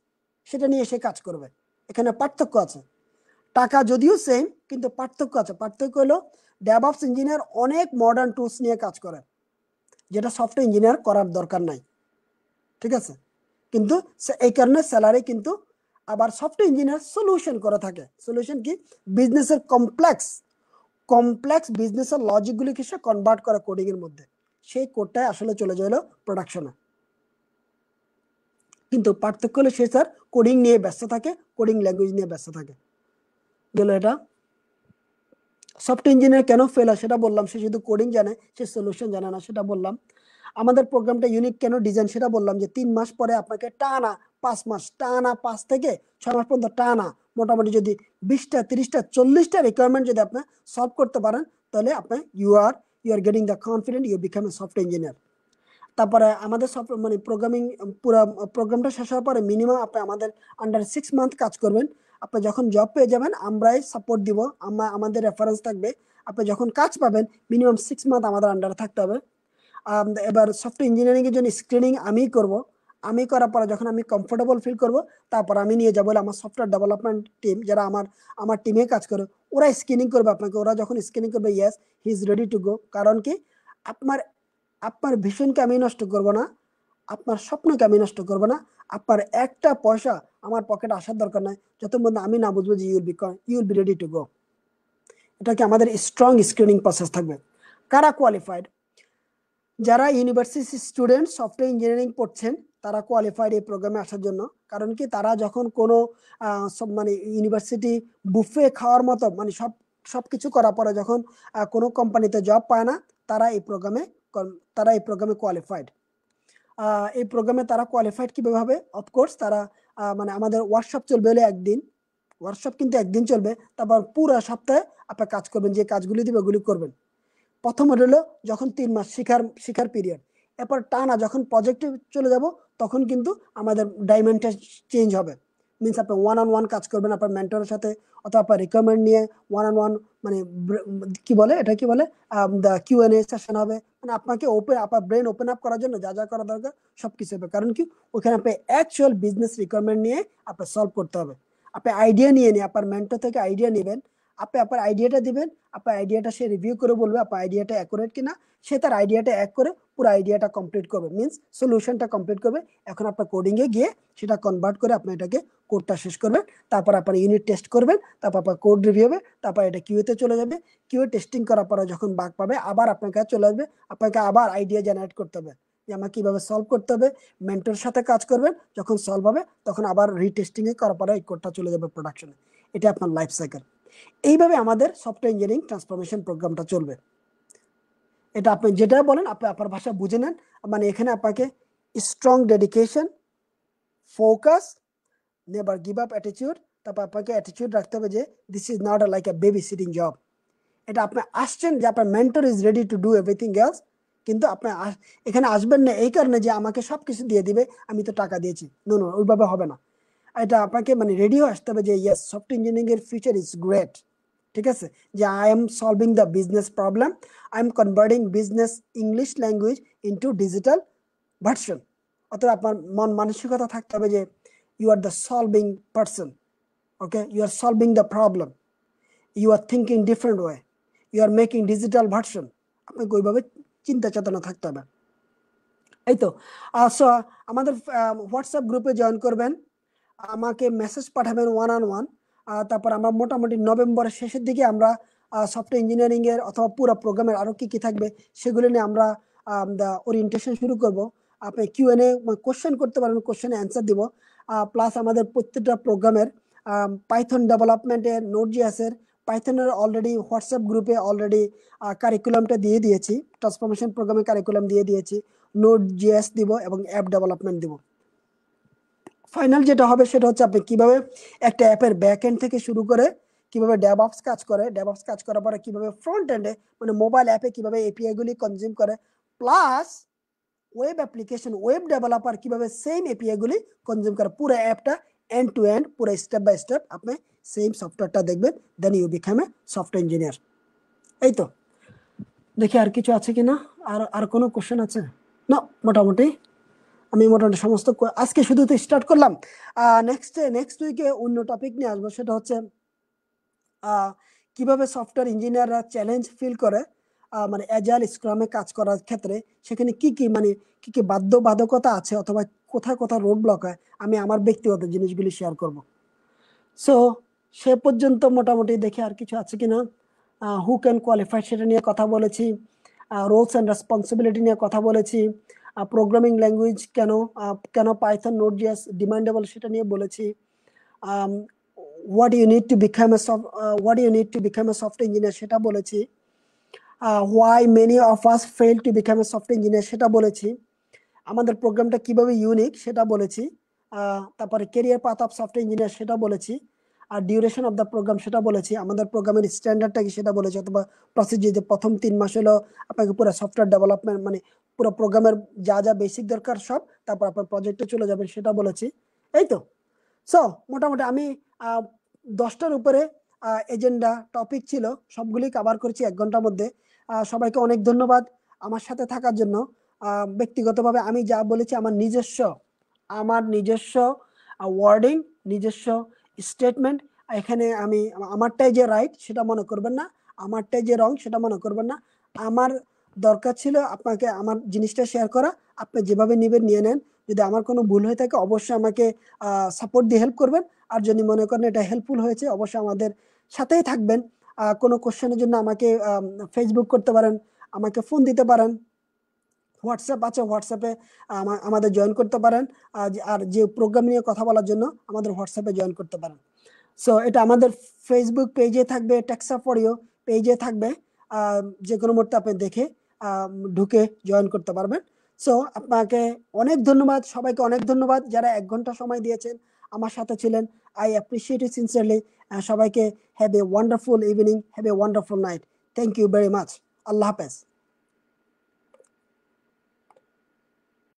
সেটা নিয়ে সে কাজ করবে। এখানে পার্থক্য আছে, টাকা যদিও সেম, কিন্তু পার্থক্য আছে। পার্থক্য হলো ডেভঅপস ইঞ্জিনিয়ার অনেক মডার্ন টুলস নিয়ে কাজ করে, যেটা সফটওয়্যার ইঞ্জিনিয়ার করার দরকার নাই, ঠিক আছে। কিন্তু এই কারণে স্যালারি কিন্তু, আবার সফটওয়্যার ইঞ্জিনিয়ার সলিউশন করে থাকে। সলিউশন কি? বিজনেসের কমপ্লেক্স বিজনেসের লজিকগুলিকে সে কনভার্ট করে কোডিং এর মধ্যে, সেই কোডটাই আসলে চলে যায় প্রোডাকশনে। কিন্তু পার্থক্য হলো সে স্যার কোডিং নিয়ে ব্যস্ত থাকে, কোডিং ল্যাঙ্গুয়েজ নিয়ে ব্যস্ত থাকে। গেল এটা। সফটওয়্যার ইঞ্জিনিয়ার কেন ফেল হয় সেটা বললাম, সে শুধু কোডিং জানে, সে সলিউশন জানে না, সেটা বললাম। আমাদের প্রোগ্রামটা ইউনিক কেন ডিজাইন সেটা বললাম, যে 3 মাস পরে আপনাকে টানা 5 মাস, টানা 5 থেকে 6 মাস পর্যন্ত টানা মোটামুটি যদি 20টা 30টা 40টা রিকোয়ারমেন্ট যদি আপনি সলভ করতে পারেন, তাহলে আপনি you are getting the confident, you become a software engineer. তারপরে আমাদের মানে প্রোগ্রামিং পুরো প্রোগ্রামটা শেষ হওয়ার পরে মিনিমাম আপনি আমাদের আন্ডার 6 মান্থ কাজ করবেন। আপনি যখন জব পেয়ে যাবেন আমরাই সাপোর্ট দিব, আমাদের রেফারেন্স থাকবে। আপনি যখন কাজ পাবেন মিনিমাম 6 মান্থ আমাদের আন্ডারে থাকতে হবে। এবার সফটওয়্যার ইঞ্জিনিয়ারিং এর জন্য স্ক্রিনিং আমি করব। আমি করার পরে যখন আমি কমফোর্টেবল ফিল করব, তারপর আমি নিয়ে যাবো আমার সফটওয়্যার ডেভেলপমেন্ট টিম, যারা আমার টিমে কাজ করে, ওরা স্ক্রিনিং করবে আপনাকে। ওরা যখন স্ক্রিনিং করবে, yes he is ready to go. কারণ কি, আপনার আপনার ভিশনকে আমি নষ্ট করব না, আপনার স্বপ্নকে আমি নষ্ট করব না, আপনার একটা পয়সা আমার পকেটে আসার দরকার নাই যতক্ষণ আমি না বুঝবো যে you'll be ready to go. এটা কি আমাদের স্ট্রং স্ক্রিনিং প্রসেস থাকবে। কারা কোয়ালিফাইড? যারা ইউনিভার্সিটি স্টুডেন্ট সফটওয়্যার ইঞ্জিনিয়ারিং পড়ছেন, তারা কোয়ালিফাইড এই প্রোগ্রামে আসার জন্য। কারণ কি, তারা যখন কোনো মানে ইউনিভার্সিটি বুফে খাওয়ার মতো মানে সবকিছু করার পরে যখন কোনো কোম্পানিতে জব পায় না, তারা এই প্রোগ্রামে কোয়ালিফাইড। এই প্রোগ্রামে তারা কোয়ালিফাইড কিভাবে হবে? অফকোর্স তারা মানে আমাদের ওয়ার্কশপ চলবে হলে একদিন, ওয়ার্কশপ কিন্তু একদিন চলবে, তারপর পুরো সপ্তাহে আপনার কাজ করবেন, যে কাজগুলি দিবে ওগুলি করবেন। প্রথম হলো যখন 3 মাস শিখার পিরিয়ড, এরপর টানা যখন প্রজেক্টে চলে যাব, তখন কিন্তু আমাদের ডাইমেন্ডটা চেঞ্জ হবে। মিনস আপনি ওয়ান অন ওয়ান কাজ করবেন আপনার মেন্টরের সাথে, অথবা আপনার রিকোয়ারমেন্ট নিয়ে ওয়ান অন ওয়ান, মানে কি বলে দ্য কিউ&এ সেশন হবে। মানে আপনাকে আপনার ব্রেন ওপেন আপ করার জন্য যা যা করা দরকার সবকিছু হবে। কারণ কি, ওখানে আপনি অ্যাকচুয়াল বিজনেস রিকোয়ারমেন্ট নিয়ে আপনার সলভ করতে হবে। আপনি আইডিয়া নিয়ে আপনার মেন্টর থেকে আইডিয়া নেবেন, আপনি আপনার আইডিয়াটা দিবেন, আপনার আইডিয়াটা সে রিভিউ করে বলবে আপনার আইডিয়াটা অ্যাকুরেট কিনা। সে তার আইডিয়াটা এক করে পুরো আইডিয়াটা কমপ্লিট করবে, মিনস সলিউশনটা কমপ্লিট করবে। এখন আপনার কোডিং এ গিয়ে সেটা কনভার্ট করে আপনি এটাকে কোডটা শেষ করবেন, তারপর আপনার ইউনিট টেস্ট করবেন, তারপর আপনার কোড রিভিউ হবে, তারপর এটা কিউতে চলে যাবে। কিউ টেস্টিং করার পরে যখন বাগ পাবে, আবার আপনার কাছে চলে আসবে, আপনাকে আবার আইডিয়া জেনারেট করতে হবে যে আমার কিভাবে সলভ করতে হবে। মেন্টরের সাথে কাজ করবেন, যখন সলভ হবে তখন আবার রিটেস্টিং এ করার পরে এই কোডটা চলে যাবে প্রোডাকশনে। এটা আপনার লাইফ সাইকেল। এইভাবে আমাদের সফটওয়্যার ইঞ্জিনিয়ারিং ট্রান্সফরমেশন প্রোগ্রামটা চলবে। এটা আপনি যেটা বলেন আপনি আপনার ভাষা বুঝে নেন। মানে এখানে আপনাকে strong dedication, focus, never give up attitude, তারপর আপনাকে অ্যাটিটিউড রাখতে হবে যে this is not like a babysitting job. এটা আপনি আসছেন যে আপনার mentor is ready to do everything else, কিন্তু আপনি এখানে আসবেন না এই কারণে যে আমাকে সবকিছু দিয়ে দিবে, আমি তো টাকা দিয়েছি। নো নো, ওইভাবে হবে না। এটা আপনাকে মানে রেডিও আসতে হবে যে ইয়েস সফটওয়্যার ইঞ্জিনিয়ারিং এর ফিউচার ইজ গ্রেট। ঠিক আছে, যে I am solving the business problem, I am converting business English language into digital version. অর্থাৎ আপনার মন মানসিকতা থাকতে হবে যে you are the solving person, okay, you are solving the problem, you are thinking different way, you are making digital version. আপনাকে ওইভাবে চিন্তা চেতনা থাকতে হবে। এই তো আমাদের হোয়াটসঅ্যাপ গ্রুপে জয়েন করবেন, আমাকে মেসেজ পাঠাবেন ওয়ান অন ওয়ান। তারপর আমরা মোটামুটি নভেম্বরের শেষের দিকে আমরা সফটওয়্যার ইঞ্জিনিয়ারিং এর অথবা পুরো প্রোগ্রামের আরো কি কি থাকবে সেগুলো নিয়ে আমরা ওরিয়েন্টেশন শুরু করব। আপনি কিউ&এ কোশ্চেন করতে পারবেন, কোশ্চেনে অ্যান্সার দিব। প্লাস আমাদের প্রত্যেকটা প্রোগ্রামের পাইথন ডেভেলপমেন্টের, নোড.js এর, পাইথনের অলরেডি হোয়াটসঅ্যাপ গ্রুপে অলরেডি কারিকুলামটা দিয়ে দিয়েছি, ট্রান্সফরমেশন প্রোগ্রামের কারিকুলাম দিয়ে দিয়েছি। নোড.js দিব এবং অ্যাপ ডেভেলপমেন্ট দিব। ফাইনাল যেটা হবে সেটা হচ্ছে আপনি কিভাবে একটা অ্যাপের ব্যাক এন্ড থেকে শুরু করে কিভাবে ডেভঅপস কাজ করে, ডেভঅপস কাজ করার পরে কিভাবে ফ্রন্ট এন্ডে মানে মোবাইল অ্যাপে কিভাবে এপিআই গুলি কনজিউম করে, plus web application, web developer কিভাবে সেম এপিআই গুলি কনজিউম করে, পুরো অ্যাপটা এন্ড টু এন্ড পুরো স্টেপ বাই স্টেপ আপনি সেম সফটওয়্যারটা দেখবেন, then you become a software engineer. এই তো, দেখি আর কিছু আছে কিনা, আর কোনো কোশ্চেন আছে না? মোটামুটি আমি সমস্ত আজকে শুধু তো স্টার্ট করলাম। নেক্সট উইকে অন্য টপিক নিয়ে আসবো, সেটা হচ্ছে কিভাবে সফটওয়্যার ইঞ্জিনিয়াররা চ্যালেঞ্জ ফিল করে, মানে অ্যাজাইল স্ক্রামে কাজ করার ক্ষেত্রে সেখানে কি কি বাধ্যবাধকতা আছে, অথবা কোথায় কোথায় রোড ব্লক হয়, আমি আমার ব্যক্তিগত জিনিসগুলি শেয়ার করব। সো সে পর্যন্ত মোটামুটি দেখে আর কিছু আছে কিনা। হু ক্যান কোয়ালিফাই সেটা নিয়ে কথা বলেছি, রোলস অ্যান্ড রেসপন্সিবিলিটি নিয়ে কথা বলেছি, প্রোগ্রামিং ল্যাঙ্গুয়েজ কেন পাইথন নোড.জেএস ডিমান্ডেবল সেটা নিয়ে বলেছি, what you need to become a software engineer সেটা বলেছি, why many of us fail to become a software engineer সেটা বলেছি, আমাদের প্রোগ্রামটা কিভাবে ইউনিক সেটা বলেছি, তারপরে career path of software engineer সেটা বলেছি, আর ডিউরেশন অফ দ্য প্রোগ্রাম সেটা বলেছি, আমাদের প্রোগ্রামের স্ট্যান্ডার্ডটা কি সেটা বলেছি, অথবা প্রসিডিউর যে প্রথম 3 মাস হলো আপনাকে পুরো সফটওয়্যার ডেভেলপমেন্ট, মানে পুরো প্রোগ্রামের যা যা বেসিক দরকার সব, তারপর আপনার প্রজেক্টে চলে যাবেন সেটা বলেছি। এই তো। সো মোটামুটি আমি 10টার উপরে এজেন্ডা টপিক ছিল, সবগুলি কভার করেছি 1 ঘন্টার মধ্যে। সবাইকে অনেক ধন্যবাদ আমার সাথে থাকার জন্য। ব্যক্তিগতভাবে আমি যা বলেছি আমার নিজস্ব ওয়ার্ডিং, নিজস্ব স্টেটমেন্ট। এখানে আমি আমারটাই যে রাইট সেটা মনে করবেন না, আমারটাই যে রং সেটা মনে করবেন না। আমার দরকার ছিল আপনাকে আমার জিনিসটা শেয়ার করা, আপনি যেভাবে নেবেন নিয়ে নেন। যদি আমার কোনো ভুল হয়ে থাকে অবশ্যই আমাকে সাপোর্ট দিয়ে হেল্প করবেন, আর যদি মনে করেন এটা হেল্পফুল হয়েছে অবশ্যই আমাদের সাথেই থাকবেন। কোনো কোশ্চেনের জন্য আমাকে ফেসবুক করতে পারেন, আমাকে ফোন দিতে পারেন, হোয়াটসঅ্যাপ আছে, হোয়াটসঅ্যাপে আমাদের জয়েন করতে পারেন, আর যে প্রোগ্রাম নিয়ে কথা বলার জন্য আমাদের হোয়াটসঅ্যাপে জয়েন করতে পারেন। সো এটা আমাদের ফেসবুক পেজে থাকবে, টেক্সা ফর ইউ পেজে থাকবে, যে কোনো মুহূর্তে আপনি দেখে ঢুকে জয়েন করতে পারবেন। সো আপনাকে অনেক ধন্যবাদ, সবাইকে অনেক ধন্যবাদ যারা 1 ঘন্টা সময় দিয়েছেন আমার সাথে ছিলেন। I appreciate it sincerely. সবাইকে have a wonderful evening, have a wonderful night. Thank you very much. আল্লাহ হাফেজ।